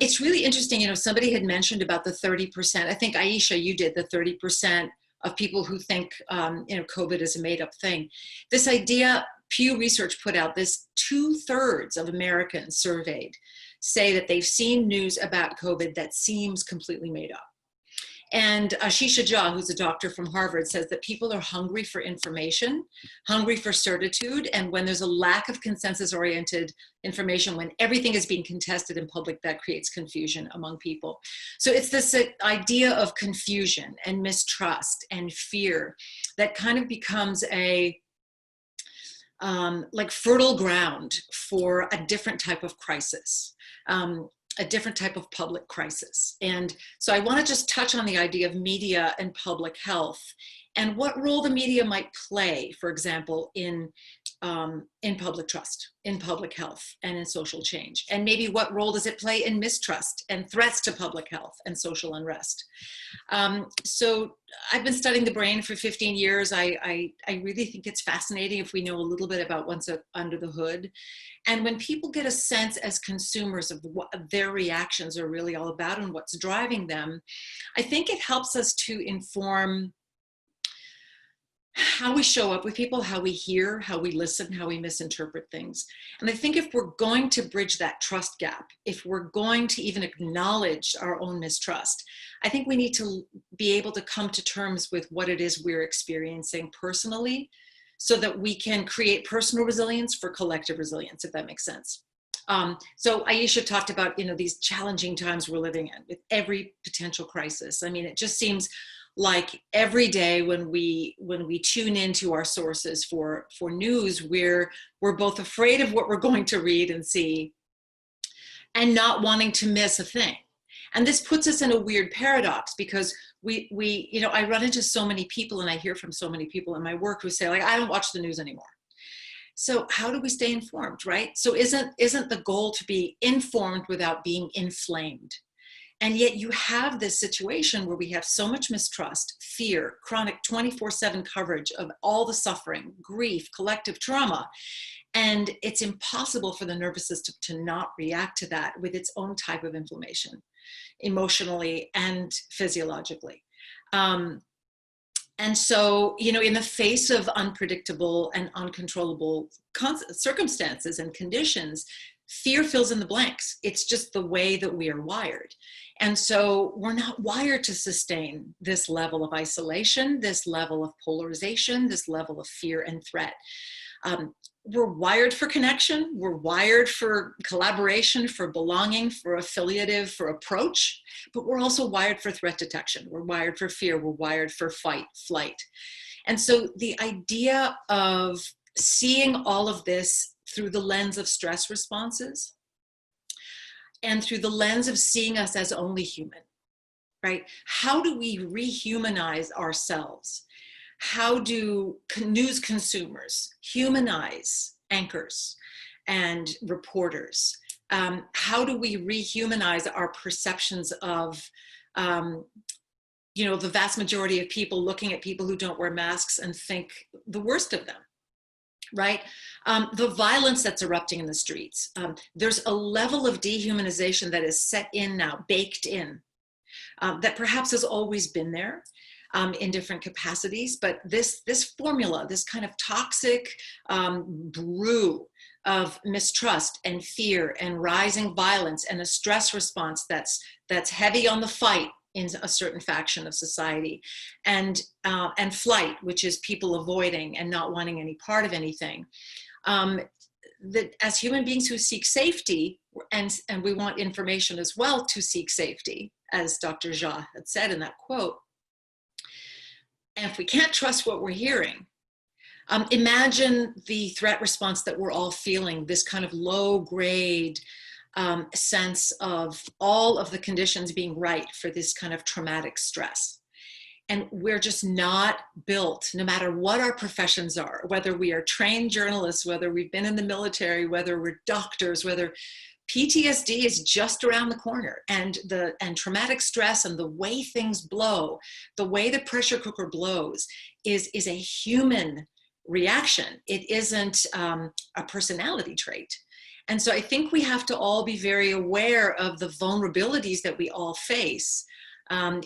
It's really interesting, you know, somebody had mentioned about the 30%, I think Aisha, you did, the 30% of people who think, you know, COVID is a made up thing. This idea, Pew Research put out this, 2/3 of Americans surveyed say that they've seen news about COVID that seems completely made up. And Aisha Roscoe, who's a doctor from Harvard, says that people are hungry for information, hungry for certitude, and when there's a lack of consensus-oriented information, when everything is being contested in public, that creates confusion among people. So it's this idea of confusion and mistrust and fear that kind of becomes a like fertile ground for a different type of crisis. A different type of public crisis. And so I want to just touch on the idea of media and public health and what role the media might play, for example, in public trust, in public health, and in social change. And maybe what role does it play in mistrust and threats to public health and social unrest? So I've been studying the brain for 15 years. I really think it's fascinating if we know a little bit about what's under the hood. And when people get a sense as consumers of what their reactions are really all about and what's driving them, I think it helps us to inform how we show up with people, how we hear, how we listen, how we misinterpret things. And I think if we're going to bridge that trust gap, if we're going to even acknowledge our own mistrust, I think we need to be able to come to terms with what it is we're experiencing personally, so that we can create personal resilience for collective resilience, if that makes sense. So Ayesha talked about, you know, these challenging times we're living in with every potential crisis. I mean, it just seems like every day when we tune into our sources for news, we're both afraid of what we're going to read and see and not wanting to miss a thing. And this puts us in a weird paradox because we you know, I run into so many people and I hear from so many people in my work who say, like, I don't watch the news anymore. So how do we stay informed, right? So isn't the goal to be informed without being inflamed? And yet you have this situation where we have so much mistrust, fear, chronic 24/7 coverage of all the suffering, grief, collective trauma. And it's impossible for the nervous system to not react to that with its own type of inflammation, emotionally and physiologically. And so, you know, in the face of unpredictable and uncontrollable circumstances and conditions, fear fills in the blanks. It's just the way that we are wired. And so we're not wired to sustain this level of isolation, this level of polarization, this level of fear and threat. We're wired for connection. We're wired for collaboration, for belonging, for affiliative, for approach, but we're also wired for threat detection. We're wired for fear. We're wired for fight, flight. And so the idea of seeing all of this through the lens of stress responses and through the lens of seeing us as only human, right? How do we rehumanize ourselves? How do news consumers humanize anchors and reporters? How do we rehumanize our perceptions of, you know, the vast majority of people looking at people who don't wear masks and think the worst of them, right? The violence that's erupting in the streets. There's a level of dehumanization that is set in now, baked in, that perhaps has always been there. In different capacities, but this formula, this kind of toxic brew of mistrust and fear and rising violence and a stress response that's heavy on the fight in a certain faction of society, and flight, which is people avoiding and not wanting any part of anything. That as human beings who seek safety, and we want information as well to seek safety, as Dr. Jha had said in that quote. And if we can't trust what we're hearing, imagine the threat response that we're all feeling, this kind of low grade sense of all of the conditions being right for this kind of traumatic stress. And we're just not built, no matter what our professions are, whether we are trained journalists, whether we've been in the military, whether we're doctors, whether PTSD is just around the corner, and traumatic stress and the way things blow, the way the pressure cooker blows is a human reaction. It isn't a personality trait. And so I think we have to all be very aware of the vulnerabilities that we all face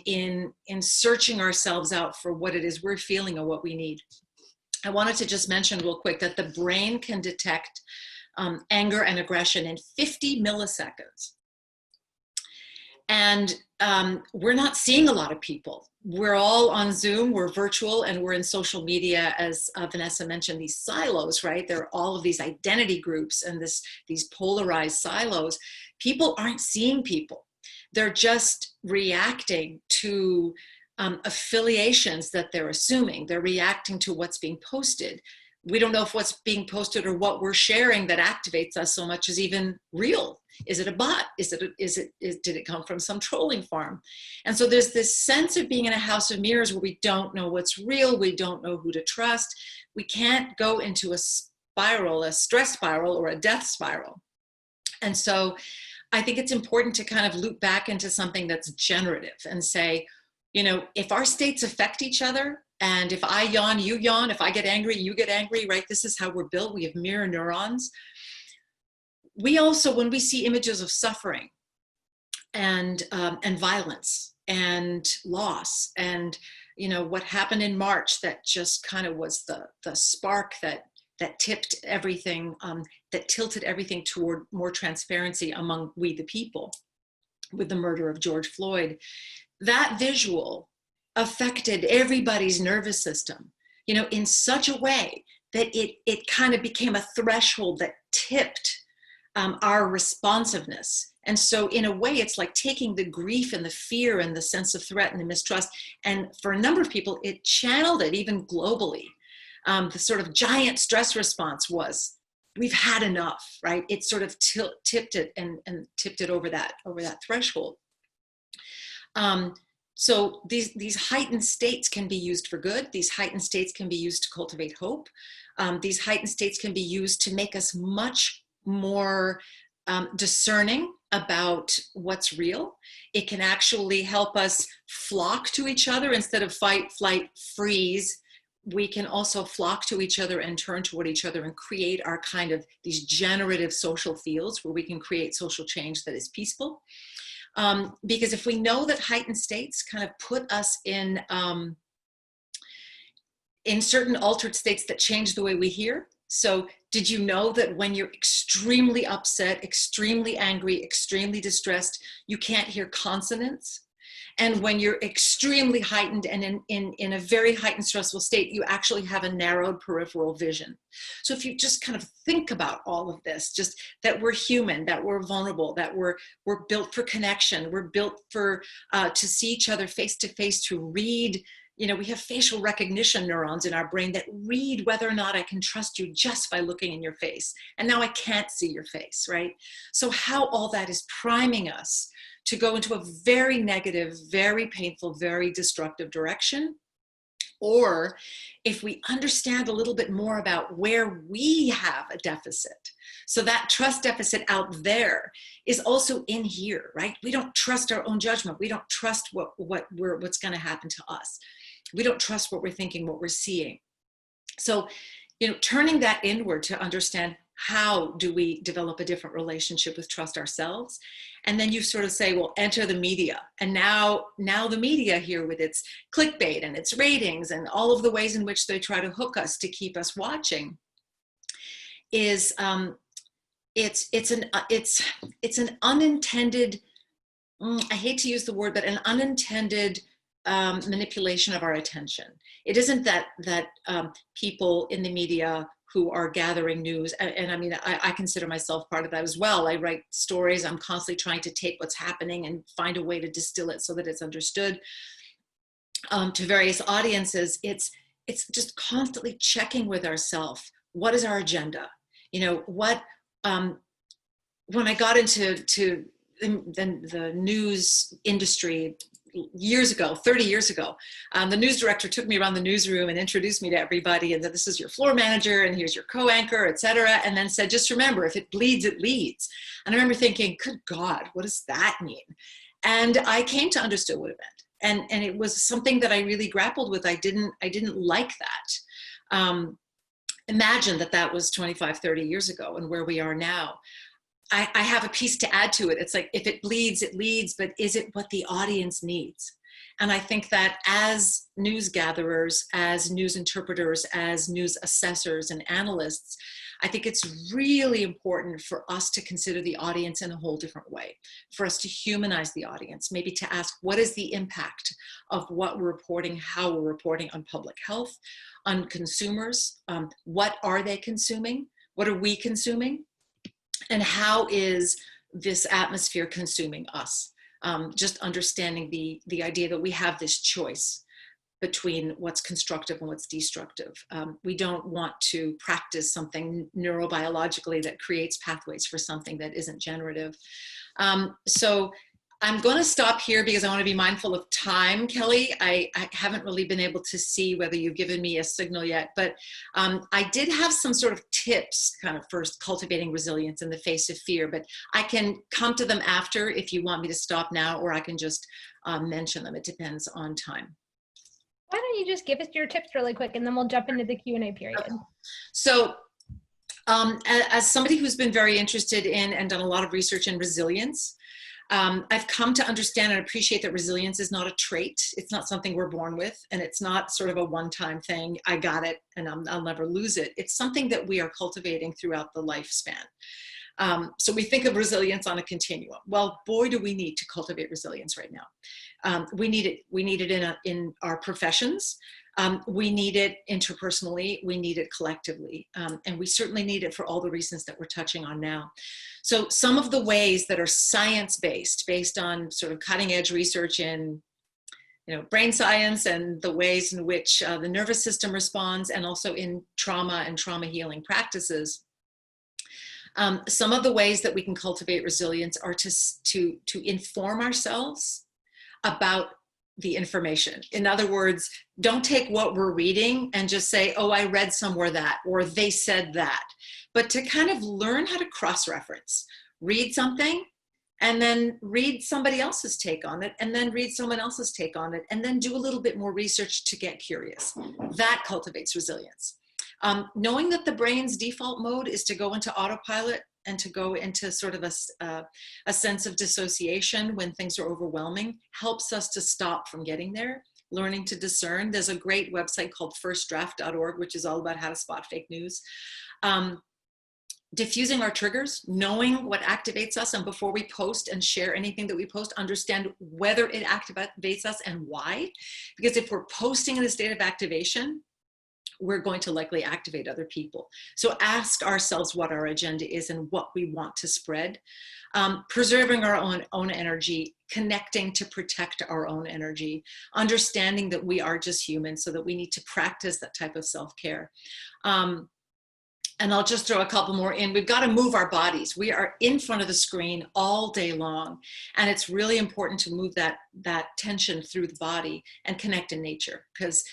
in searching ourselves out for what it is we're feeling or what we need. I wanted to just mention real quick that the brain can detect anger and aggression in 50 milliseconds. And we're not seeing a lot of people. We're all on Zoom, we're virtual, and we're in social media, as Vanessa mentioned, these silos, right? There are all of these identity groups and these polarized silos. People aren't seeing people. They're just reacting to affiliations that they're assuming. They're reacting to what's being posted. We don't know if what's being posted or what we're sharing that activates us so much is even real. Is it a bot? Did it come from some trolling farm? And so there's this sense of being in a house of mirrors where we don't know what's real. We don't know who to trust. We can't go into a spiral, a stress spiral or a death spiral. And so I think it's important to kind of loop back into something that's generative and say, you know, if our states affect each other, and if I yawn, you yawn, if I get angry, you get angry, right? This is how we're built. We have mirror neurons. We also, when we see images of suffering and violence and loss, and you know what happened in March, that just kind of was the spark that tipped everything, that tilted everything toward more transparency among we the people, with the murder of George Floyd. That visual affected everybody's nervous system, you know, in such a way that it kind of became a threshold that tipped our responsiveness. And so in a way, it's like taking the grief and the fear and the sense of threat and the mistrust, and for a number of people, it channeled it even globally. The sort of giant stress response was, we've had enough, right? It sort of tipped it and tipped it over that threshold. So these heightened states can be used for good. These heightened states can be used to cultivate hope. These heightened states can be used to make us much more discerning about what's real. It can actually help us flock to each other instead of fight, flight, freeze. We can also flock to each other and turn toward each other and create our kind of these generative social fields where we can create social change that is peaceful. Because if we know that heightened states kind of put us in certain altered states that change the way we hear. So did you know that when you're extremely upset, extremely angry, extremely distressed, you can't hear consonants? And when you're extremely heightened and in a very heightened stressful state, you actually have a narrowed peripheral vision. So if you just kind of think about all of this, just that we're human, that we're vulnerable, that we're built for connection, we're built for to see each other face to face, to read. You know, we have facial recognition neurons in our brain that read whether or not I can trust you just by looking in your face. And now I can't see your face, right? So how all that is priming us to go into a very negative, very painful, very destructive direction. Or if we understand a little bit more about where we have a deficit, so that trust deficit out there is also in here, right? We don't trust our own judgment. We don't trust what's going to happen to us. We don't trust what we're thinking, what we're seeing. So, you know, turning that inward to understand, how do we develop a different relationship with trust ourselves? And then you sort of say, well, enter the media. And now the media here with its clickbait and its ratings and all of the ways in which they try to hook us to keep us watching is it's an unintended, I hate to use the word, but an unintended manipulation of our attention. It isn't that people in the media who are gathering news, and I mean, I consider myself part of that as well. I write stories. I'm constantly trying to take what's happening and find a way to distill it so that it's understood to various audiences. It's just constantly checking with ourselves. What is our agenda? You know, what, when I got into the news industry years ago, 30 years ago, the news director took me around the newsroom and introduced me to everybody, and that this is your floor manager and here's your co-anchor, et cetera. And then said, just remember, if it bleeds, it leads. And I remember thinking, good God, what does that mean? And I came to understand what it meant. And it was something that I really grappled with. I didn't like that. Imagine that was 25, 30 years ago, and where we are now. I have a piece to add to it. It's like, if it bleeds, it leads, but is it what the audience needs? And I think that as news gatherers, as news interpreters, as news assessors and analysts, I think it's really important for us to consider the audience in a whole different way, for us to humanize the audience, maybe to ask, what is the impact of what we're reporting, how we're reporting on public health, on consumers? What are they consuming? What are we consuming? And how is this atmosphere consuming us? Just understanding the idea that we have this choice between what's constructive and what's destructive. We don't want to practice something neurobiologically that creates pathways for something that isn't generative. So I'm going to stop here because I want to be mindful of time, Kelly. I haven't really been able to see whether you've given me a signal yet, but I did have some sort of tips kind of for cultivating resilience in the face of fear, but I can come to them after if you want me to stop now, or I can just mention them. It depends on time. Why don't you just give us your tips really quick, and then we'll jump into the Q&A period. Okay. So as somebody who's been very interested in and done a lot of research in resilience, I've come to understand and appreciate that resilience is not a trait. It's not something we're born with, and it's not sort of a one-time thing. I got it and I'll never lose it. It's something that we are cultivating throughout the lifespan. So we think of resilience on a continuum. Well, boy, do we need to cultivate resilience right now. We need it. We need it in our professions. We need it interpersonally. We need it collectively. And we certainly need it for all the reasons that we're touching on now. So some of the ways that are science-based, based on sort of cutting-edge research in brain science and the ways in which the nervous system responds, and also in trauma and trauma healing practices. Some of the ways that we can cultivate resilience are to inform ourselves about the information. In other words, don't take what we're reading and just say, oh, I read somewhere that, or they said that, but to kind of learn how to cross-reference. Read something and then read somebody else's take on it, and then read someone else's take on it, and then do a little bit more research to get curious. That cultivates resilience. Knowing that the brain's default mode is to go into autopilot and to go into sort of a sense of dissociation when things are overwhelming helps us to stop from getting there. Learning to discern. There's a great website called firstdraft.org, which is all about how to spot fake news. Diffusing our triggers, knowing what activates us, and before we post and share anything that we post, understand whether it activates us and why. Because if we're posting in a state of activation, we're going to likely activate other people. So ask ourselves what our agenda is and what we want to spread. Preserving our own energy, connecting to protect our own energy, understanding that we are just human, so that we need to practice that type of self-care. And I'll just throw a couple more in. We've got to move our bodies. We are in front of the screen all day long. And it's really important to move that tension through the body and connect in nature, because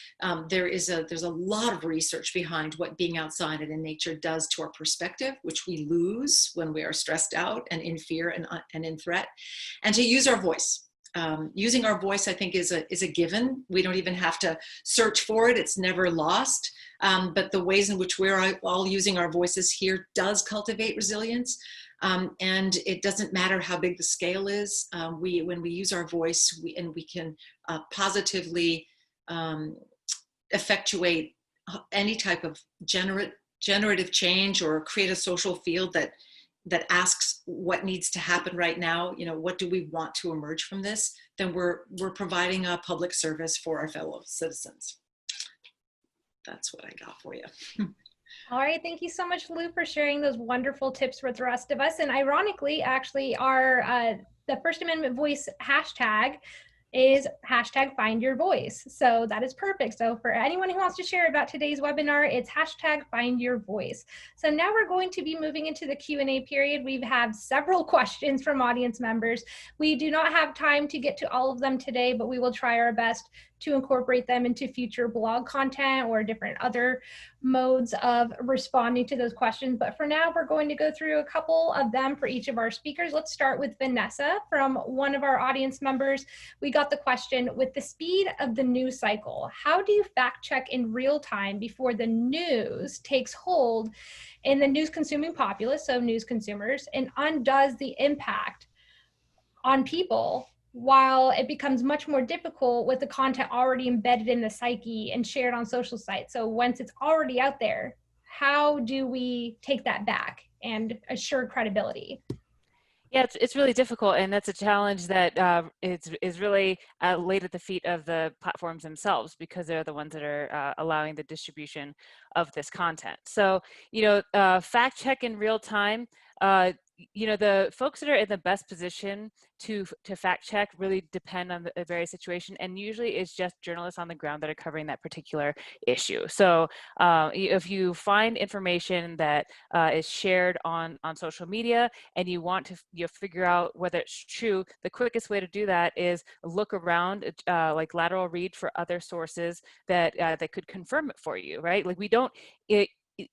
there's a lot of research behind what being outside and in nature does to our perspective, which we lose when we are stressed out and in fear and in threat, and to use our voice. Using our voice, I think, is a given. We don't even have to search for it. It's never lost. But the ways in which we're all using our voices here does cultivate resilience. And it doesn't matter how big the scale is. When we use our voice, we can positively effectuate any type of generative change, or create a social field that asks what needs to happen right now. What do we want to emerge from this? Then we're providing a public service for our fellow citizens. That's what I got for you. All right, thank you so much, Lou, for sharing those wonderful tips with the rest of us. And ironically, actually, the First Amendment Voice hashtag is hashtag find your voice. So that is perfect. So for anyone who wants to share about today's webinar, it's hashtag find your voice. So now we're going to be moving into the Q&A period. We've had several questions from audience members. We do not have time to get to all of them today, but we will try our best to incorporate them into future blog content or different other modes of responding to those questions. But for now, we're going to go through a couple of them for each of our speakers. Let's start with Vanessa from one of our audience members. We got the question, with the speed of the news cycle, how do you fact check in real time before the news takes hold in the news consuming populace, so news consumers, and undoes the impact on people, while it becomes much more difficult with the content already embedded in the psyche and shared on social sites? So once it's already out there, how do we take that back and assure credibility? Yeah, it's really difficult, and that's a challenge that is really laid at the feet of the platforms themselves, because they're the ones that are allowing the distribution of this content. So, fact check in real time. The folks that are in the best position to fact check really depend on the various situation, and usually it's just journalists on the ground that are covering that particular issue. So if you find information that is shared on social media and you want to figure out whether it's true, the quickest way to do that is look around, like lateral read for other sources that could confirm it for you, right? Like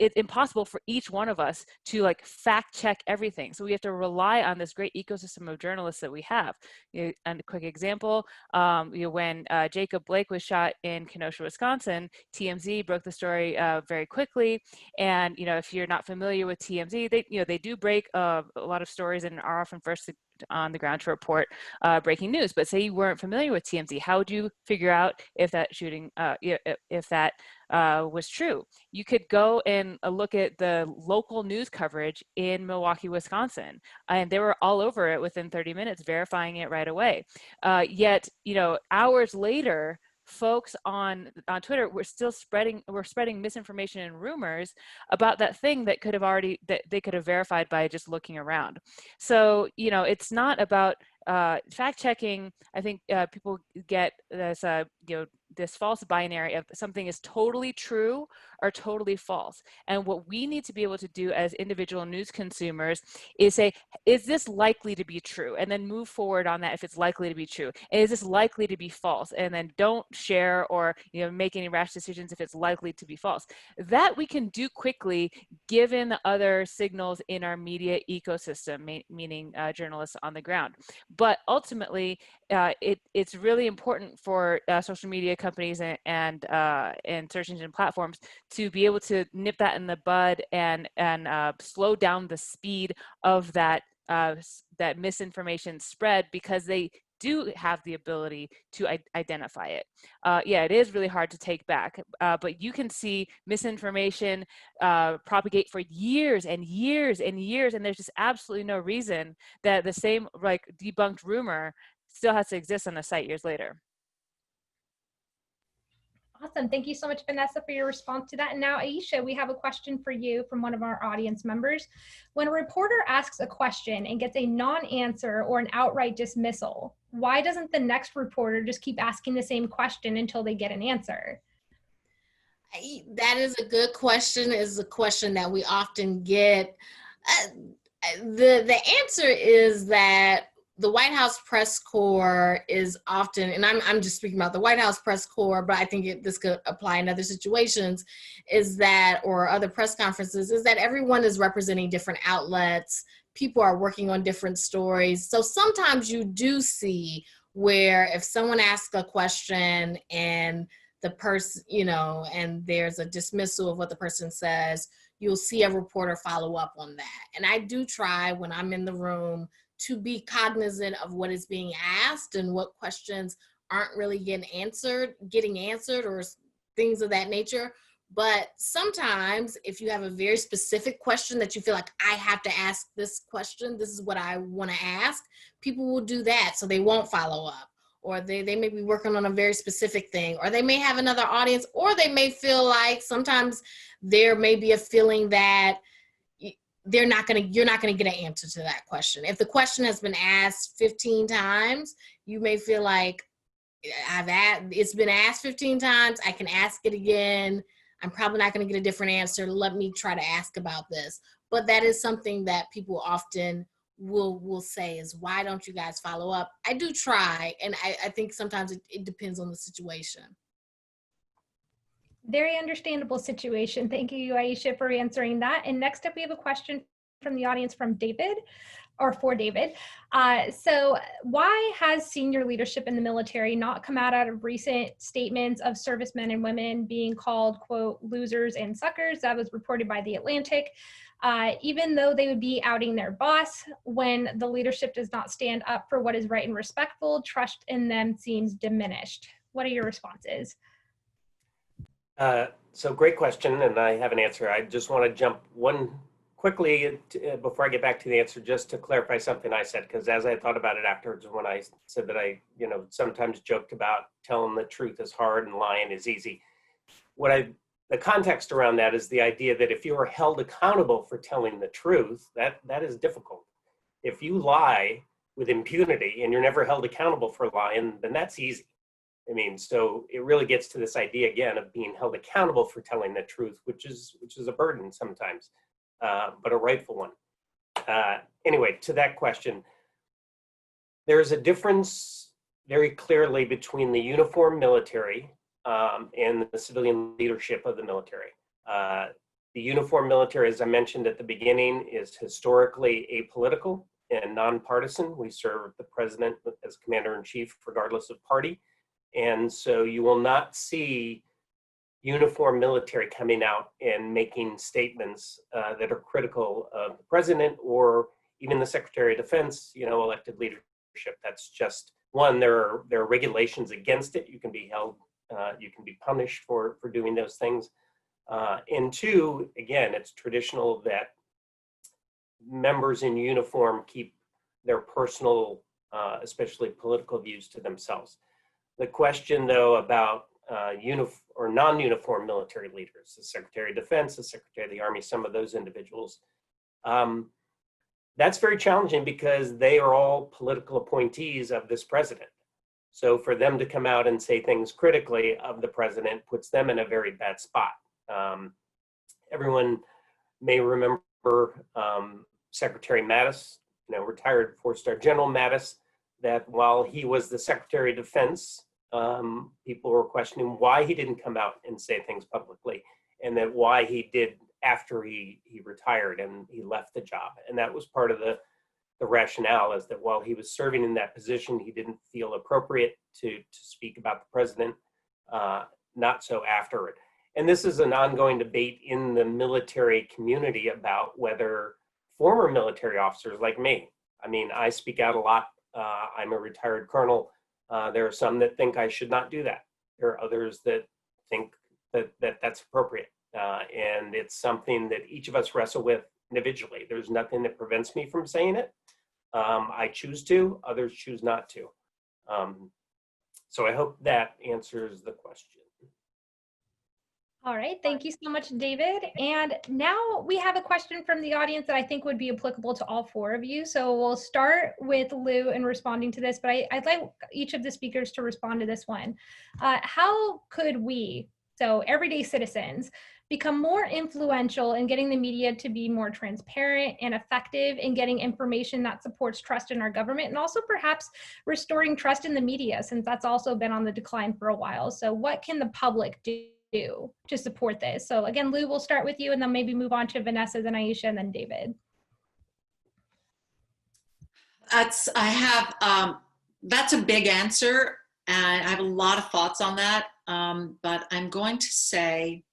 it's impossible for each one of us to fact check everything. So we have to rely on this great ecosystem of journalists that we have. And a quick example, when Jacob Blake was shot in Kenosha, Wisconsin, TMZ broke the story very quickly. And if you're not familiar with TMZ, they do break a lot of stories and are often first on the ground to report breaking news. But say you weren't familiar with TMZ, how would you figure out if that shooting, if that was true? You could go and look at the local news coverage in Milwaukee, Wisconsin, and they were all over it within 30 minutes, verifying it right away. Yet, hours later, folks on Twitter were spreading misinformation and rumors about that thing that they could have verified by just looking around. So it's not about fact checking. I think people get this this false binary of something is totally true or totally false. And what we need to be able to do as individual news consumers is say, is this likely to be true? And then move forward on that if it's likely to be true. And is this likely to be false? And then don't share or make any rash decisions if it's likely to be false. That we can do quickly given the other signals in our media ecosystem, meaning journalists on the ground. But ultimately, it's really important for social media companies and search engine platforms to be able to nip that in the bud and slow down the speed of that misinformation spread, because they do have the ability to identify it. Yeah, it is really hard to take back, but you can see misinformation propagate for years and years and years, and there's just absolutely no reason that the same debunked rumor still has to exist on a site years later. Awesome. Thank you so much, Vanessa, for your response to that. And now, Aisha, we have a question for you from one of our audience members. When a reporter asks a question and gets a non-answer or an outright dismissal, why doesn't the next reporter just keep asking the same question until they get an answer? That is a good question. It's a question that we often get. The answer is that the White House press corps is often, and I'm just speaking about the White House press corps, but I think this could apply in other situations, or other press conferences, is that everyone is representing different outlets. People are working on different stories. So sometimes you do see where if someone asks a question and the person, and there's a dismissal of what the person says, you'll see a reporter follow up on that. And I do try when I'm in the room to be cognizant of what is being asked and what questions aren't really getting answered or things of that nature. But sometimes if you have a very specific question that you feel like, I have to ask this question, this is what I want to ask, people will do that. So they won't follow up, or they may be working on a very specific thing, or they may have another audience, or they may feel like sometimes there may be a feeling that you're not going to get an answer to that question. If the question has been asked 15 times, you may feel like, it's been asked 15 times. I can ask it again. I'm probably not going to get a different answer. Let me try to ask about this. But that is something that people often will say is, why don't you guys follow up? I do try, and I think sometimes it depends on the situation. Very understandable situation. Thank you, Aisha, for answering that. And next up, we have a question from the audience from David, or for David. So why has senior leadership in the military not come out of recent statements of servicemen and women being called, quote, losers and suckers? That was reported by The Atlantic. Even though they would be outing their boss, when the leadership does not stand up for what is right and respectful, trust in them seems diminished. What are your responses? So great question, and I have an answer. I just want to jump one quickly before I get back to the answer, just to clarify something I said, because as I thought about it afterwards, when I said that I, sometimes joked about telling the truth is hard and lying is easy. The context around that is the idea that if you are held accountable for telling the truth, that is difficult. If you lie with impunity and you're never held accountable for lying, then that's easy. I mean, so it really gets to this idea again of being held accountable for telling the truth, which is a burden sometimes, but a rightful one. Anyway, to that question, there's a difference very clearly between the uniformed military and the civilian leadership of the military. The uniformed military, as I mentioned at the beginning, is historically apolitical and nonpartisan. We serve the president as commander-in-chief regardless of party. And so you will not see uniformed military coming out and making statements that are critical of the president or even the Secretary of Defense, elected leadership. That's just one, there are regulations against it. You can be held, you can be punished for doing those things. And two, again, it's traditional that members in uniform keep their personal, especially political views to themselves. The question, though, about or non-uniform military leaders, the Secretary of Defense, the Secretary of the Army, some of those individuals, that's very challenging because they are all political appointees of this president. So for them to come out and say things critically of the president puts them in a very bad spot. Everyone may remember Secretary Mattis, retired four-star General Mattis, that while he was the Secretary of Defense, people were questioning why he didn't come out and say things publicly, and that why he did after he retired and he left the job. And that was part of the rationale, is that while he was serving in that position, he didn't feel appropriate to speak about the president, not so after it. And this is an ongoing debate in the military community about whether former military officers like me, I speak out a lot. I'm a retired colonel. There are some that think I should not do that. There are others that think that that's appropriate. And it's something that each of us wrestle with individually. There's nothing that prevents me from saying it. I choose to, others choose not to. So I hope that answers the question. All right, thank you so much, David. And now we have a question from the audience that I think would be applicable to all four of you. So we'll start with Lou in responding to this, but I'd like each of the speakers to respond to this one. How could we, so everyday citizens, become more influential in getting the media to be more transparent and effective in getting information that supports trust in our government, and also perhaps restoring trust in the media, since that's also been on the decline for a while? So what can the public do to support this? So again, Lou, we'll start with you and then maybe move on to Vanessa, then Ayesha, and then David. That's a big answer, and I have a lot of thoughts on that, but I'm going to say,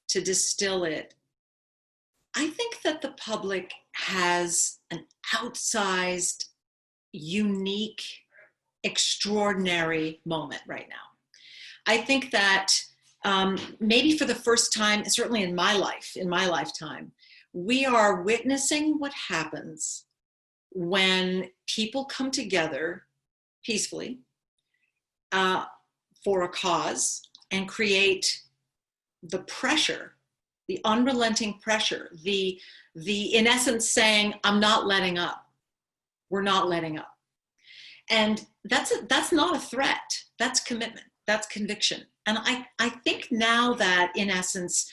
to distill it, I think that the public has an outsized, unique, extraordinary moment right now. I think that maybe for the first time, certainly in my lifetime, we are witnessing what happens when people come together peacefully for a cause and create the pressure, the unrelenting pressure, the in essence saying, I'm not letting up. We're not letting up. And that's not a threat. That's commitment. That's conviction. And I think now that, in essence,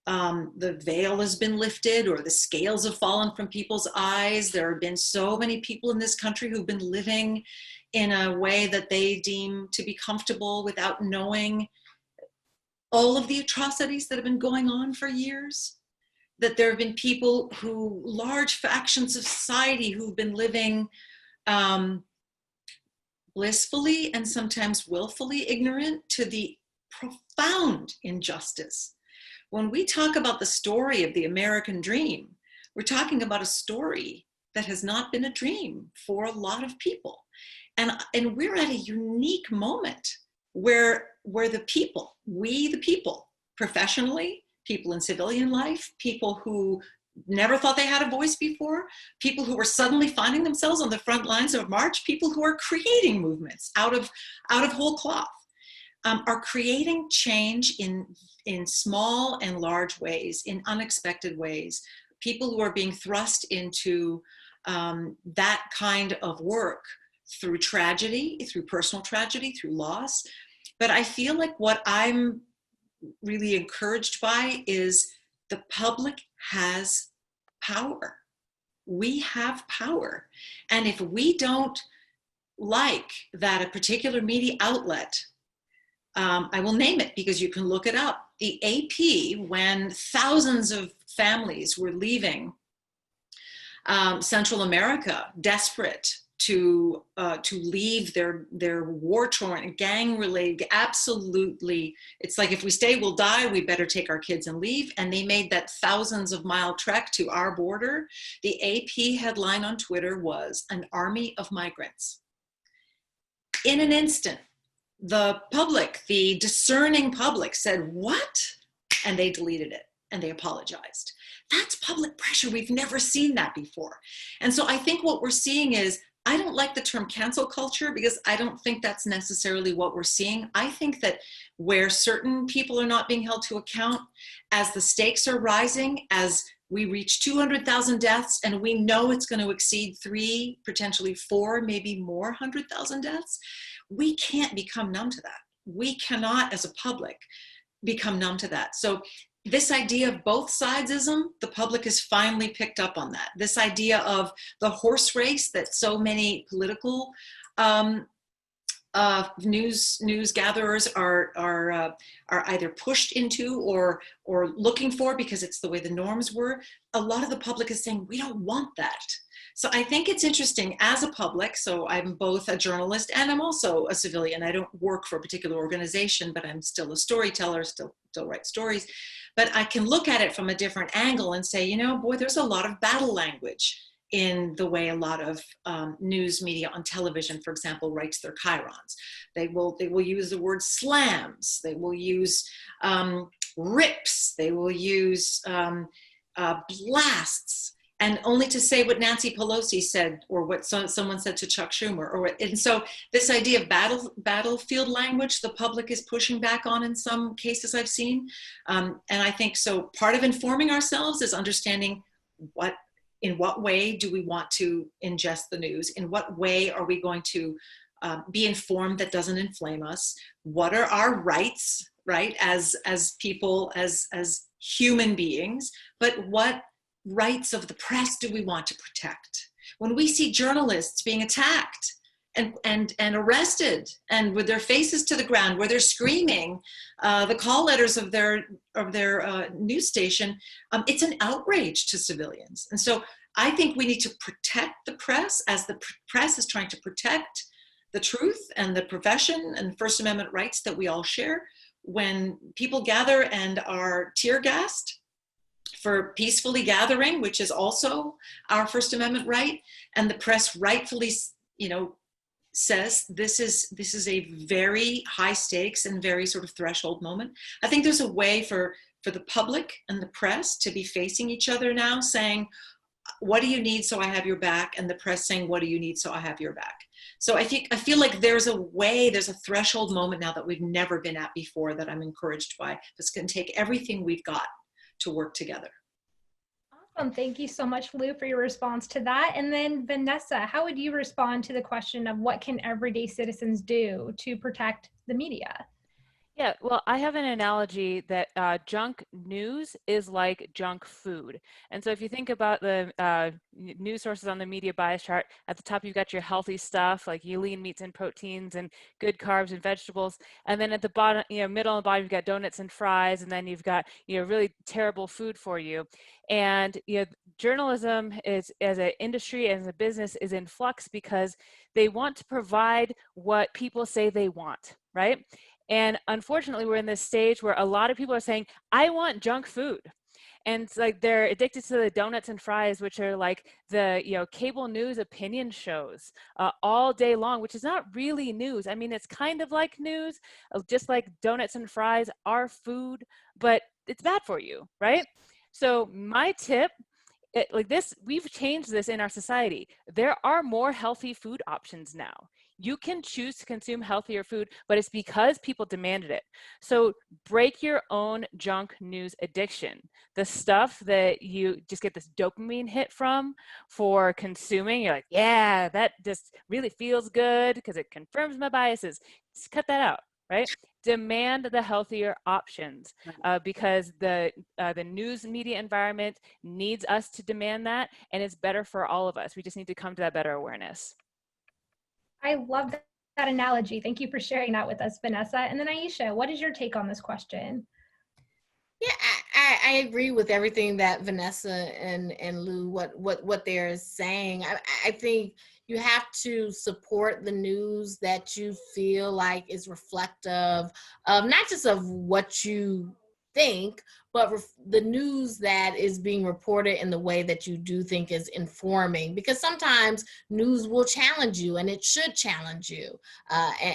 the veil has been lifted, or the scales have fallen from people's eyes. There have been so many people in this country who've been living in a way that they deem to be comfortable without knowing all of the atrocities that have been going on for years. That there have been people who, large factions of society, who've been living blissfully and sometimes willfully ignorant to the profound injustice. When we talk about the story of the American dream, we're talking about a story that has not been a dream for a lot of people. And we're at a unique moment where the people, we the people, professionally, people in civilian life, people who never thought they had a voice before, people who were suddenly finding themselves on the front lines of march, people who are creating movements out of whole cloth, are creating change in small and large ways, in unexpected ways. People who are being thrust into that kind of work through tragedy, through personal tragedy, through loss. But I feel like what I'm really encouraged by is the public has power. We have power. And if we don't like that a particular media outlet, I will name it because you can look it up. The AP, when thousands of families were leaving Central America, desperate to leave their war-torn, gang-related, absolutely, it's like, if we stay, we'll die, we better take our kids and leave. And they made that thousands of mile trek to our border. The AP headline on Twitter was, "An army of migrants." In an instant, the public, the discerning public, said, "What?" And they deleted it and they apologized. That's public pressure. We've never seen that before. And so I think what we're seeing is, I don't like the term cancel culture because I don't think that's necessarily what we're seeing. I think that where certain people are not being held to account, as the stakes are rising, as we reach 200,000 deaths, and we know it's going to exceed 3, potentially 4, maybe more 100,000 deaths, we can't become numb to that. We cannot, as a public, become numb to that. So this idea of both sidesism, the public has finally picked up on that. This idea of the horse race that so many political news gatherers are either pushed into or looking for because it's the way the norms were. A lot of the public is saying, we don't want that. So I think it's interesting as a public. So I'm both a journalist and I'm also a civilian. I don't work for a particular organization, but I'm still a storyteller, still write stories. But I can look at it from a different angle and say, you know, boy, there's a lot of battle language in the way a lot of news media on television, for example, writes their chyrons. They will use the word slams. They will use rips. They will use blasts. And only to say what Nancy Pelosi said, or what someone said to Chuck Schumer, and so this idea of battlefield language, the public is pushing back on in some cases I've seen, and I think so. Part of informing ourselves is understanding in what way do we want to ingest the news? In what way are we going to be informed that doesn't inflame us? What are our rights, right, as people, as human beings? But what rights of the press do we want to protect? When we see journalists being attacked and arrested and with their faces to the ground, where they're screaming the call letters of their news station, it's an outrage to civilians. And so I think we need to protect the press as the press is trying to protect the truth and the profession and First Amendment rights that we all share. When people gather and are tear gassed for peacefully gathering, which is also our First Amendment right, and the press rightfully, says this is a very high stakes and very sort of threshold moment. I think there's a way for the public and the press to be facing each other now, saying, what do you need so I have your back? And the press saying, what do you need so I have your back? So I feel like there's a threshold moment now that we've never been at before that I'm encouraged by. It's going to take everything we've got to work together. Thank you so much, Lou, for your response to that. And then Vanessa, how would you respond to the question of what can everyday citizens do to protect the media? Yeah, well, I have an analogy that junk news is like junk food. And so if you think about the news sources on the media bias chart, at the top you've got your healthy stuff like your lean meats and proteins and good carbs and vegetables. And then at the bottom, middle and bottom, you've got donuts and fries. And then you've got, really terrible food for you. And, journalism is, as an industry, as a business, is in flux because they want to provide what people say they want, right? And unfortunately, we're in this stage where a lot of people are saying, I want junk food. And it's like they're addicted to the donuts and fries, which are like the cable news opinion shows all day long, which is not really news. I mean, it's kind of like news, just like donuts and fries are food, but it's bad for you, right? So my tip, we've changed this in our society. There are more healthy food options now. You can choose to consume healthier food, but it's because people demanded it. So break your own junk news addiction. The stuff that you just get this dopamine hit from for consuming, you're like, yeah, that just really feels good because it confirms my biases. Just cut that out, right? Demand the healthier options because the news media environment needs us to demand that, and it's better for all of us. We just need to come to that better awareness. I love that analogy. Thank you for sharing that with us, Vanessa. And then Aisha, what is your take on this question? Yeah, I agree with everything that Vanessa and Lou, what they're saying. I think you have to support the news that you feel like is reflective of not just of what you think, but the news that is being reported in the way that you do think is informing, because sometimes news will challenge you, and it should challenge you,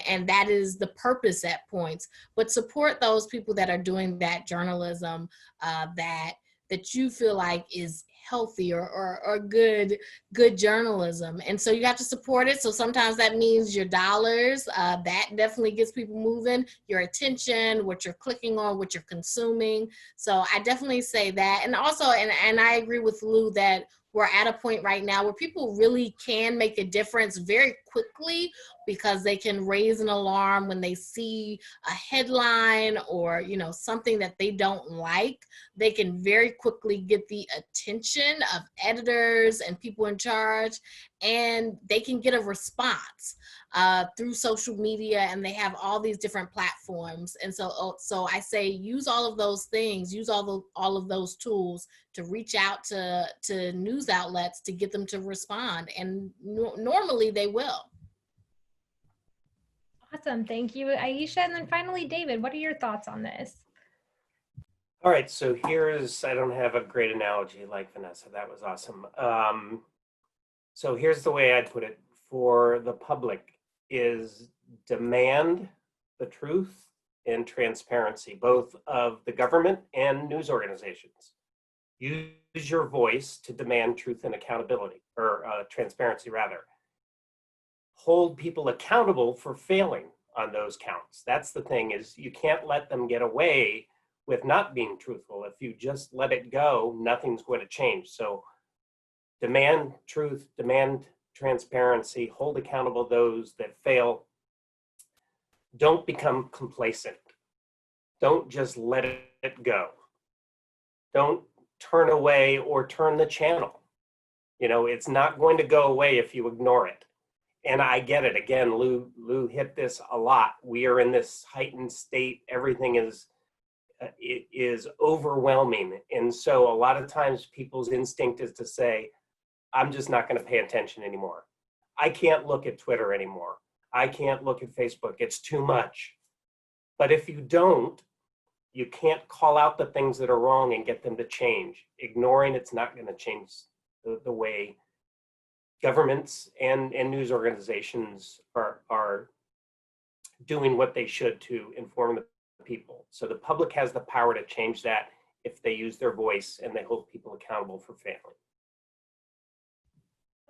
and that is the purpose at points. But support those people that are doing that journalism that you feel like is healthy or good journalism. And so you have to support it. So sometimes that means your dollars, that definitely gets people moving, your attention, what you're clicking on, what you're consuming. So I definitely say that. And also, and I agree with Lou that we're at a point right now where people really can make a difference very quickly, because they can raise an alarm when they see a headline or something that they don't like. They can very quickly get the attention of editors and people in charge, and they can get a response through social media, and they have all these different platforms. And so I say use all of those things, use all of those tools to reach out to news outlets to get them to respond, and normally they will. Awesome, thank you, Aisha. And then finally, David, what are your thoughts on this? All right, so I don't have a great analogy like Vanessa, that was awesome. So here's the way I'd put it for the public is demand the truth and transparency, both of the government and news organizations. Use your voice to demand truth and accountability, or transparency rather. Hold people accountable for failing on those counts. That's the thing, is you can't let them get away with not being truthful. If you just let it go, nothing's going to change. So demand truth, demand transparency, hold accountable those that fail. Don't become complacent. Don't just let it go. Don't turn away or turn the channel. It's not going to go away if you ignore it. And I get it. Again, Lou hit this a lot. We are in this heightened state. Everything is overwhelming. And so a lot of times people's instinct is to say, I'm just not going to pay attention anymore. I can't look at Twitter anymore. I can't look at Facebook. It's too much. But if you don't, you can't call out the things that are wrong and get them to change. Ignoring it's not going to change the way governments and news organizations are doing what they should to inform the people. So the public has the power to change that if they use their voice and they hold people accountable for failing.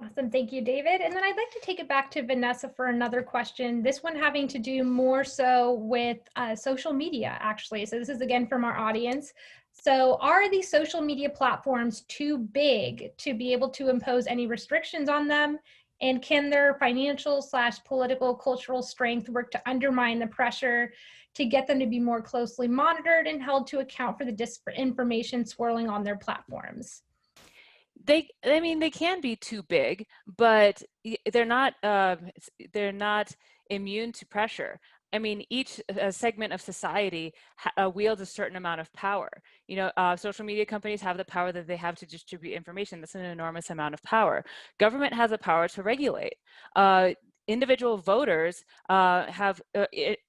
Awesome, thank you, David. And then I'd like to take it back to Vanessa for another question. This one having to do more so with social media, actually. So this is again from our audience. So are these social media platforms too big to be able to impose any restrictions on them? And can their financial / political cultural strength work to undermine the pressure to get them to be more closely monitored and held to account for the disinformation swirling on their platforms? I mean, they can be too big, but they're not immune to pressure. I mean, each segment of society wields a certain amount of power. You know, social media companies have the power that they have to distribute information. That's an enormous amount of power. Government has the power to regulate. Individual voters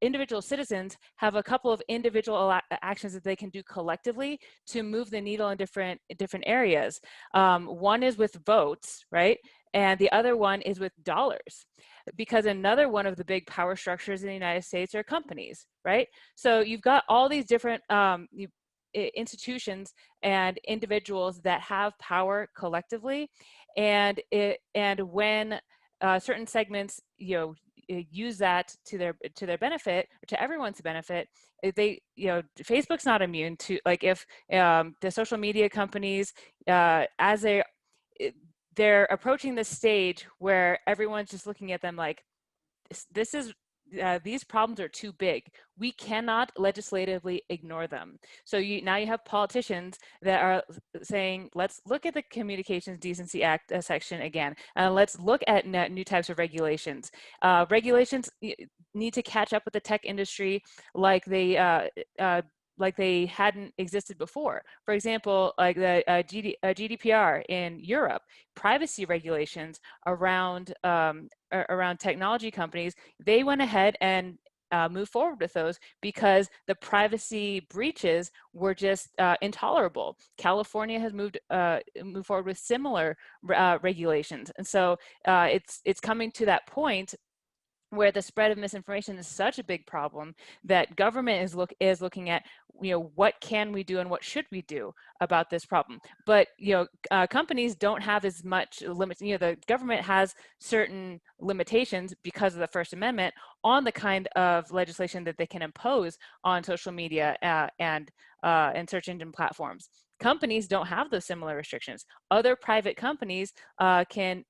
individual citizens have a couple of individual actions that they can do collectively to move the needle in different areas. One is with votes, right? And the other one is with dollars, because another one of the big power structures in the United States are companies, right? So you've got all these different institutions and individuals that have power collectively, and when certain segments, use that to their benefit, or to everyone's benefit, Facebook's not immune to, like, if the social media companies, as they're approaching this stage where everyone's just looking at them like, this is these problems are too big. We cannot legislatively ignore them. So now you have politicians that are saying, let's look at the Communications Decency Act section again. Let's look at new types of regulations. Regulations need to catch up with the tech industry like they hadn't existed before. For example, like the GDPR in Europe, privacy regulations around technology companies, they went ahead and moved forward with those because the privacy breaches were just intolerable. California has moved forward with similar regulations, and so it's coming to that point where the spread of misinformation is such a big problem that government is looking at, what can we do and what should we do about this problem. But companies don't have as much limits. The government has certain limitations because of the First Amendment on the kind of legislation that they can impose on social media and search engine platforms. Companies don't have those similar restrictions. Other private companies can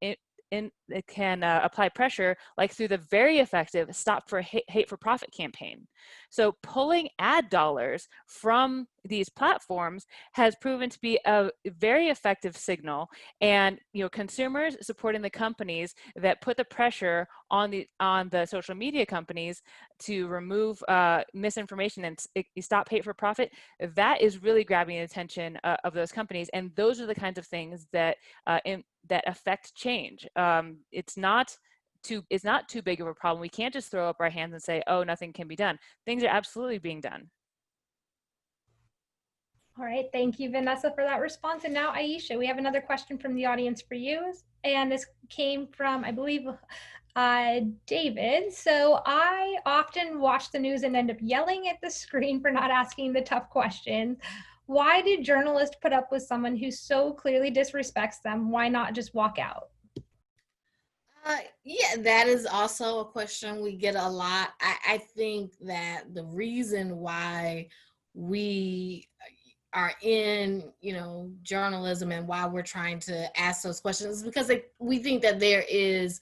apply pressure, like through the very effective Stop for Hate for Profit campaign. So pulling ad dollars from these platforms has proven to be a very effective signal, and consumers supporting the companies that put the pressure on the social media companies to remove misinformation and stop hate for profit, that is really grabbing the attention of those companies. And those are the kinds of things that that affect change. It's not too big of a problem. We can't just throw up our hands and say, oh, nothing can be done. Things are absolutely being done. All right, thank you, Vanessa, for that response. And now, Ayesha, we have another question from the audience for you. And this came from, I believe, David. So I often watch the news and end up yelling at the screen for not asking the tough questions. Why do journalists put up with someone who so clearly disrespects them? Why not just walk out? Yeah, that is also a question we get a lot. I think that the reason why we are in, journalism and why we're trying to ask those questions is because we think that there is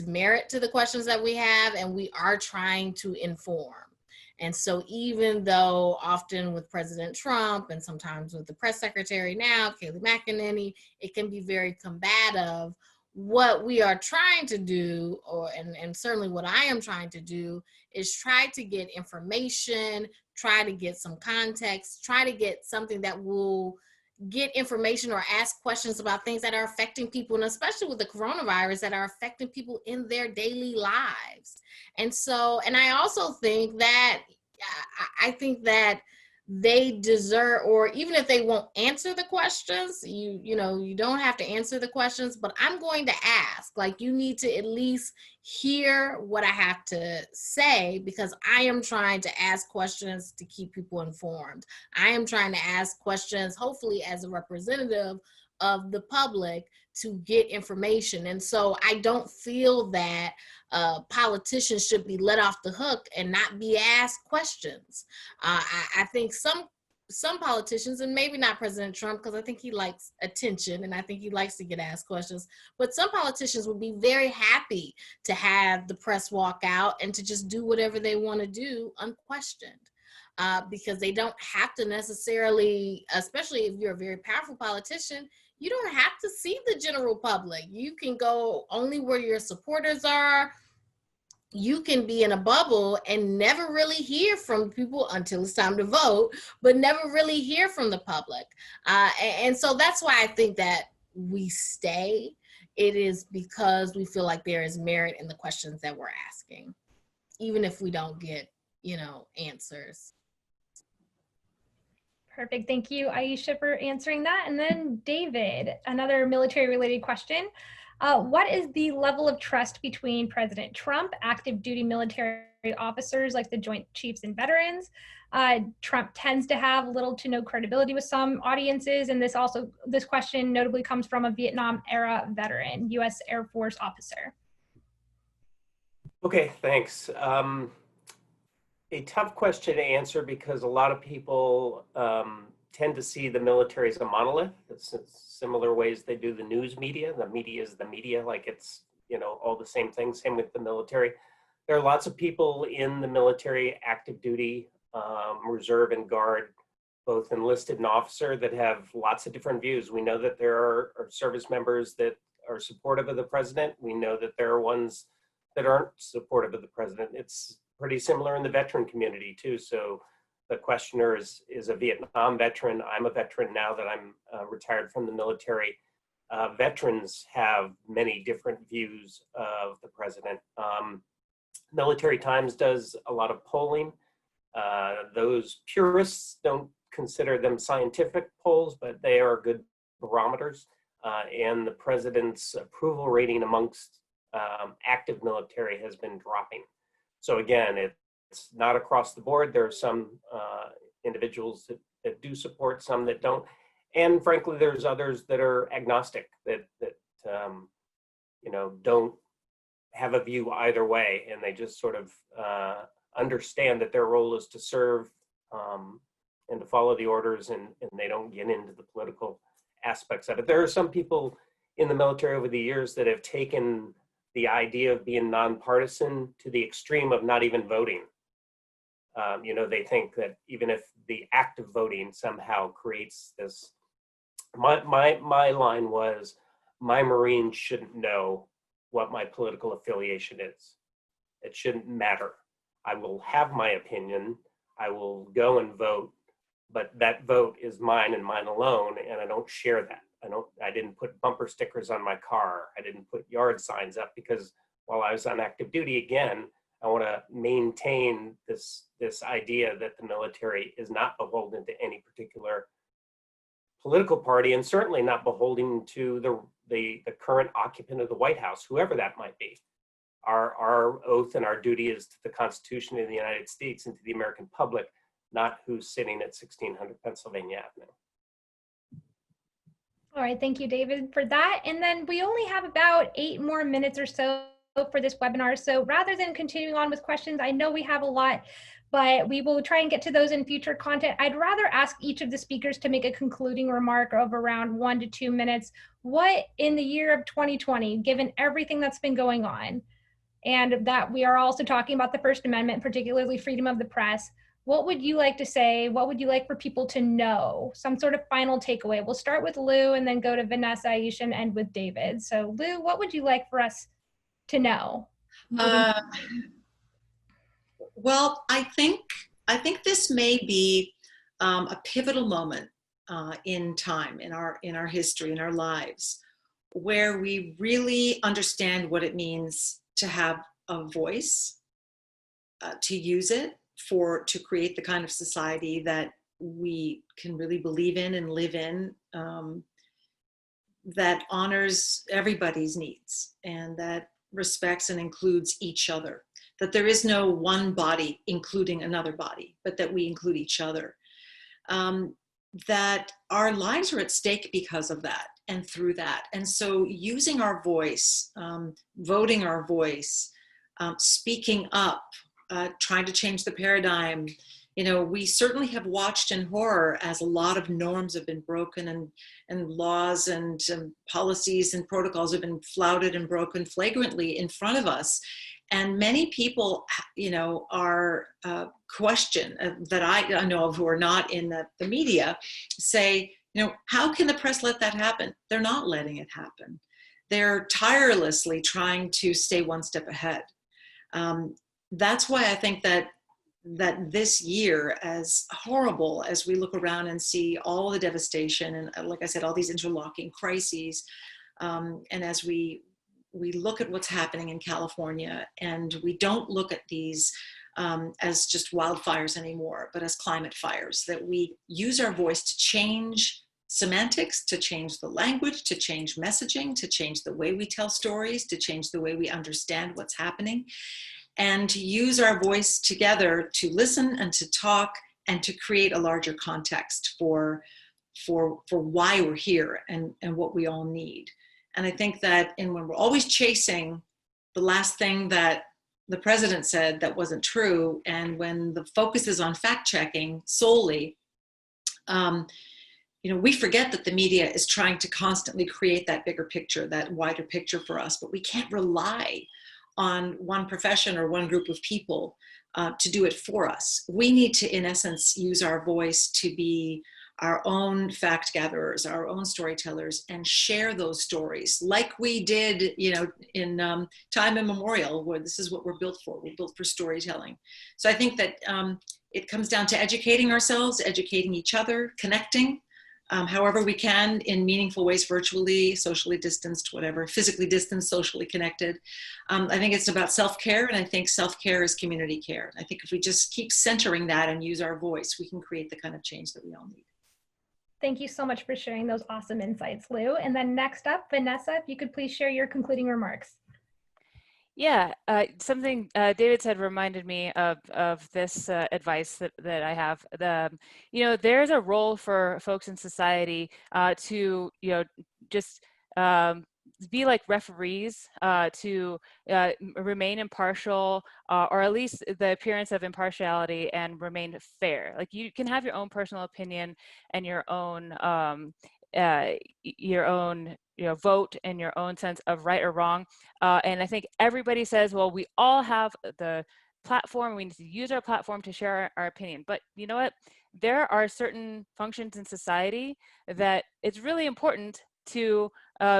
merit to the questions that we have, and we are trying to inform. And so even though often with President Trump and sometimes with the press secretary now, Kayleigh McEnany, it can be very combative, what we are trying to do, and certainly what I am trying to do, is try to get information, try to get some context, try to get something that will get information or ask questions about things that are affecting people, and especially with the coronavirus, that are affecting people in their daily lives. And so, and I also think that, they deserve, or even if they won't answer the questions, you don't have to answer the questions, but I'm going to ask, like, you need to at least hear what I have to say, because I am trying to ask questions to keep people informed. I am trying to ask questions, hopefully as a representative of the public, to get information. And so I don't feel that politicians should be let off the hook and not be asked questions. I think some some politicians, and maybe not President Trump, because I think he likes attention and I think he likes to get asked questions, but some politicians would be very happy to have the press walk out and to just do whatever they want to do unquestioned. Because they don't have to necessarily, especially if you're a very powerful politician, you don't have to see the general public. You can go only where your supporters are. You can be in a bubble and never really hear from people until it's time to vote, but never really hear from the public. And so that's why I think that we stay. It is because we feel like there is merit in the questions that we're asking, even if we don't get, answers. Perfect. Thank you, Ayesha, for answering that. And then David, another military-related question. What is the level of trust between President Trump, active duty military officers like the Joint Chiefs and veterans? Trump tends to have little to no credibility with some audiences. And this question notably comes from a Vietnam era veteran, U.S. Air Force officer. Okay, thanks. A tough question to answer because a lot of people tend to see the military as a monolith. It's similar ways they do the news media. The media is the media, like it's, all the same things. Same with the military. There are lots of people in the military, active duty, reserve and guard, both enlisted and officer, that have lots of different views. We know that there are service members that are supportive of the president. We know that there are ones that aren't supportive of the president. It's pretty similar in the veteran community too. So the questioner is a Vietnam veteran. I'm a veteran now that I'm retired from the military. Veterans have many different views of the president. Military Times does a lot of polling. Those purists don't consider them scientific polls, but they are good barometers. And the president's approval rating amongst active military has been dropping. So again, it's not across the board. There are some individuals that do support, some that don't. And frankly, there's others that are agnostic, that don't have a view either way. And they just sort of understand that their role is to serve and to follow the orders, and they don't get into the political aspects of it. There are some people in the military over the years that have taken the idea of being nonpartisan to the extreme of not even voting. They think that even if the act of voting somehow creates this, my line was, my Marines shouldn't know what my political affiliation is. It shouldn't matter. I will have my opinion. I will go and vote, but that vote is mine and mine alone, and I don't share that. I didn't put bumper stickers on my car. I didn't put yard signs up because while I was on active duty, again, I want to maintain this idea that the military is not beholden to any particular political party, and certainly not beholden to the current occupant of the White House, whoever that might be. Our oath and our duty is to the Constitution of the United States and to the American public, not who's sitting at 1600 Pennsylvania Avenue. All right, thank you, David, for that. And then we only have about 8 more minutes or so for this webinar. So rather than continuing on with questions, I know we have a lot, but we will try and get to those in future content. I'd rather ask each of the speakers to make a concluding remark of around 1 to 2 minutes. What in the year of 2020, given everything that's been going on, and that we are also talking about the First Amendment, particularly freedom of the press, what would you like to say? What would you like for people to know? Some sort of final takeaway. We'll start with Lou and then go to Vanessa, Aisha, and end with David. So Lou, what would you like for us to know? Well, I think this may be a pivotal moment in time, in our history, in our lives, where we really understand what it means to have a voice, to use it to create the kind of society that we can really believe in and live in, that honors everybody's needs and that respects and includes each other. That there is no one body including another body, but that we include each other. That our lives are at stake because of that and through that. And so using our voice, voting our voice, speaking up, trying to change the paradigm, you know, we certainly have watched in horror as a lot of norms have been broken, and laws and policies and protocols have been flouted and broken flagrantly in front of us. And many people, you know, are question that I know of who are not in the media say, you know, how can the press let that happen? They're not letting it happen. They're tirelessly trying to stay one step ahead. That's why I think that this year, as horrible as we look around and see all the devastation and, like I said, all these interlocking crises, and as we look at what's happening in California, and we don't look at these as just wildfires anymore, but as climate fires, that we use our voice to change semantics, to change the language, to change messaging, to change the way we tell stories, to change the way we understand what's happening, and to use our voice together to listen and to talk and to create a larger context for why we're here and what we all need. And I think that when we're always chasing the last thing that the president said that wasn't true, and when the focus is on fact checking solely, you know, we forget that the media is trying to constantly create that bigger picture, that wider picture for us, but we can't rely on one profession or one group of people to do it for us. We need to, in essence, use our voice to be our own fact gatherers, our own storytellers, and share those stories like we did, you know, in time immemorial, where this is what we're built for. We're built for storytelling. So I think that it comes down to educating ourselves, educating each other, connecting, however we can, in meaningful ways, virtually, socially distanced, whatever, physically distanced, socially connected. I think it's about self-care, and I think self-care is community care. I think if we just keep centering that and use our voice, we can create the kind of change that we all need. Thank you so much for sharing those awesome insights, Lou. And then next up, Vanessa, if you could please share your concluding remarks. Yeah, something David said reminded me of this advice that I have. You know, there's a role for folks in society to, you know, just be like referees, to remain impartial, or at least the appearance of impartiality, and remain fair. Like, you can have your own personal opinion and your own you know, vote and your own sense of right or wrong. And I think everybody says, well, we all have the platform, we need to use our platform to share our opinion. But you know what? There are certain functions in society that it's really important to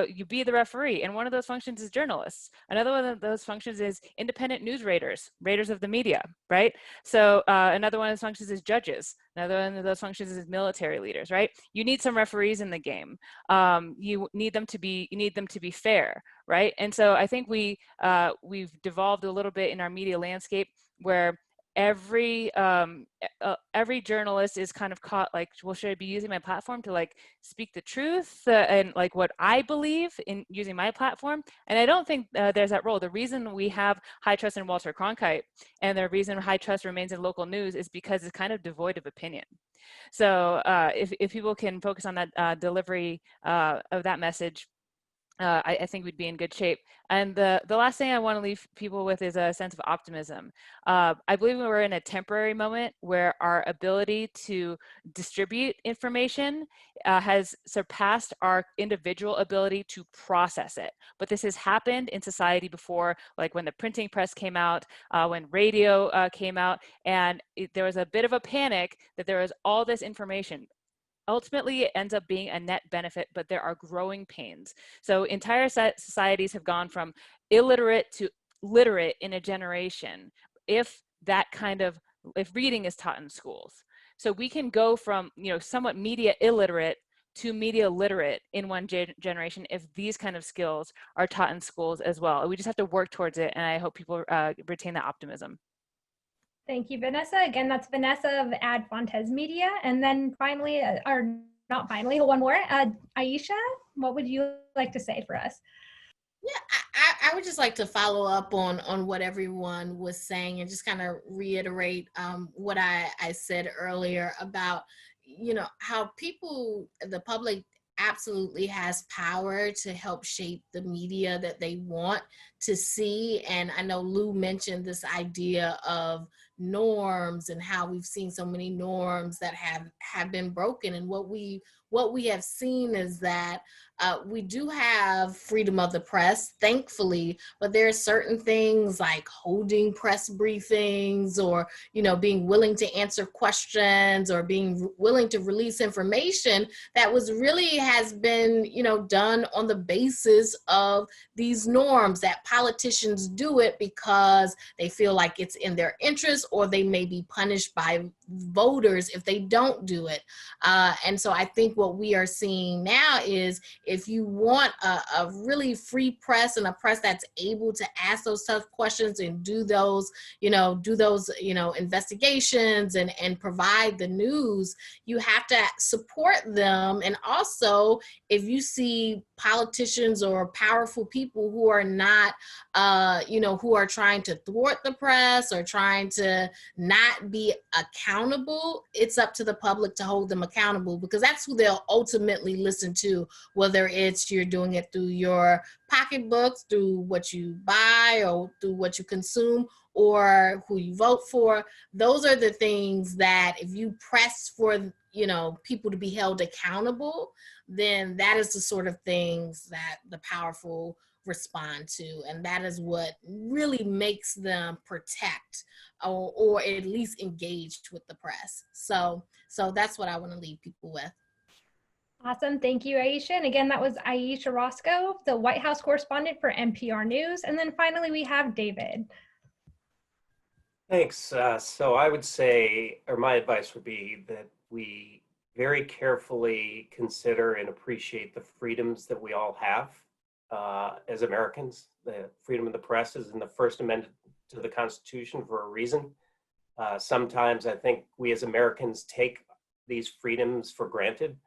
you be the referee, and one of those functions is journalists. Another one of those functions is independent news raters of the media, right? So another one of those functions is judges. Another one of those functions is military leaders, right? You need some referees in the game. You need them to be fair, right? And so I think we've devolved a little bit in our media landscape where every journalist is kind of caught like, well, should I be using my platform to like speak the truth and like what I believe in using my platform? And I don't think there's that role. The reason we have high trust in Walter Cronkite and the reason high trust remains in local news is because it's kind of devoid of opinion. So if people can focus on that delivery of that message, I think we'd be in good shape. And the last thing I want to leave people with is a sense of optimism. I believe we're in a temporary moment where our ability to distribute information has surpassed our individual ability to process it. But this has happened in society before, like when the printing press came out, when radio came out, and there was a bit of a panic that there was all this information. Ultimately, it ends up being a net benefit, but there are growing pains. So entire societies have gone from illiterate to literate in a generation if reading is taught in schools. So we can go from, you know, somewhat media illiterate to media literate in one generation if these kind of skills are taught in schools as well. We just have to work towards it, and I hope people retain that optimism. Thank you, Vanessa. Again, that's Vanessa of Advantes Media. And then finally, or not finally, one more, Ayesha, what would you like to say for us? Yeah, I would just like to follow up on what everyone was saying and just kind of reiterate what I said earlier about, you know, how the public absolutely has power to help shape the media that they want to see. And I know Lou mentioned this idea of norms and how we've seen so many norms that have been broken. And what we have seen is that we do have freedom of the press, thankfully, but there are certain things like holding press briefings, or, you know, being willing to answer questions, or being willing to release information that has been, you know, done on the basis of these norms, that politicians do it because they feel like it's in their interest, or they may be punished by voters if they don't do it. And so I think what we are seeing now is, if you want a really free press, and a press that's able to ask those tough questions and do those investigations and provide the news, you have to support them. And also, if you see politicians or powerful people who are not, who are trying to thwart the press or trying to not be accountable, it's up to the public to hold them accountable, because that's who they'll ultimately listen to, whether it's you're doing it through your pocketbooks, through what you buy, or through what you consume, or who you vote for. Those are the things that, if you press for, you know, people to be held accountable, then that is the sort of things that the powerful respond to. And that is what really makes them protect, or at least engaged with the press. So that's what I want to leave people with. Awesome. Thank you, Aisha. And again, that was Aisha Roscoe, the White House correspondent for NPR News. And then finally, we have David. Thanks. So I would say, or my advice would be, that we very carefully consider and appreciate the freedoms that we all have as Americans. The freedom of the press is in the First Amendment to the Constitution for a reason. Sometimes I think we as Americans take these freedoms for granted.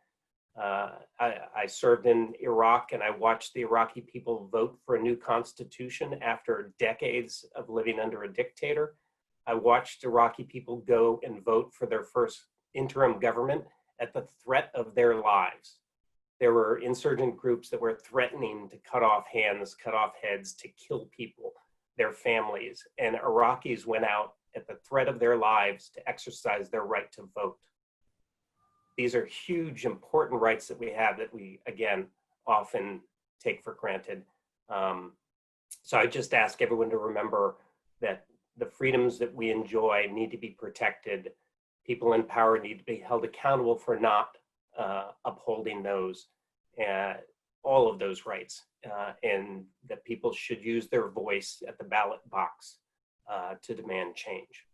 I served in Iraq, and I watched the Iraqi people vote for a new constitution after decades of living under a dictator. I watched Iraqi people go and vote for their first interim government at the threat of their lives. There were insurgent groups that were threatening to cut off hands, cut off heads, to kill people, their families, and Iraqis went out at the threat of their lives to exercise their right to vote. These are huge, important rights that we have that we, again, often take for granted. So I just ask everyone to remember that the freedoms that we enjoy need to be protected. People in power need to be held accountable for not upholding those, all of those rights, and that people should use their voice at the ballot box to demand change.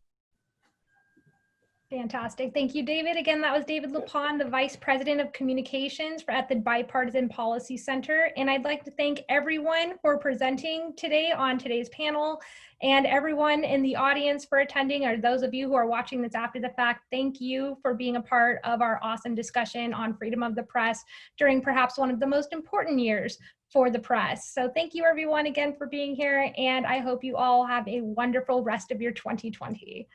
Fantastic. Thank you, David. Again, that was David Lapan, the Vice President of Communications at the Bipartisan Policy Center. And I'd like to thank everyone for presenting today on today's panel, and everyone in the audience for attending, or those of you who are watching this after the fact. Thank you for being a part of our awesome discussion on freedom of the press during perhaps one of the most important years for the press. So thank you everyone again for being here, and I hope you all have a wonderful rest of your 2020.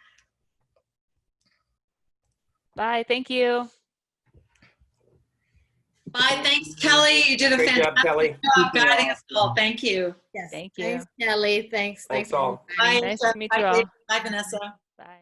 Bye. Thank you. Bye. Thanks, Kelly. You did a Great fantastic job, Kelly. job guiding us all. Thank you. Yes. Thank you. Thanks, Kelly. Thanks. Thanks all. Bye. Nice to meet you all. Bye, Vanessa. Bye.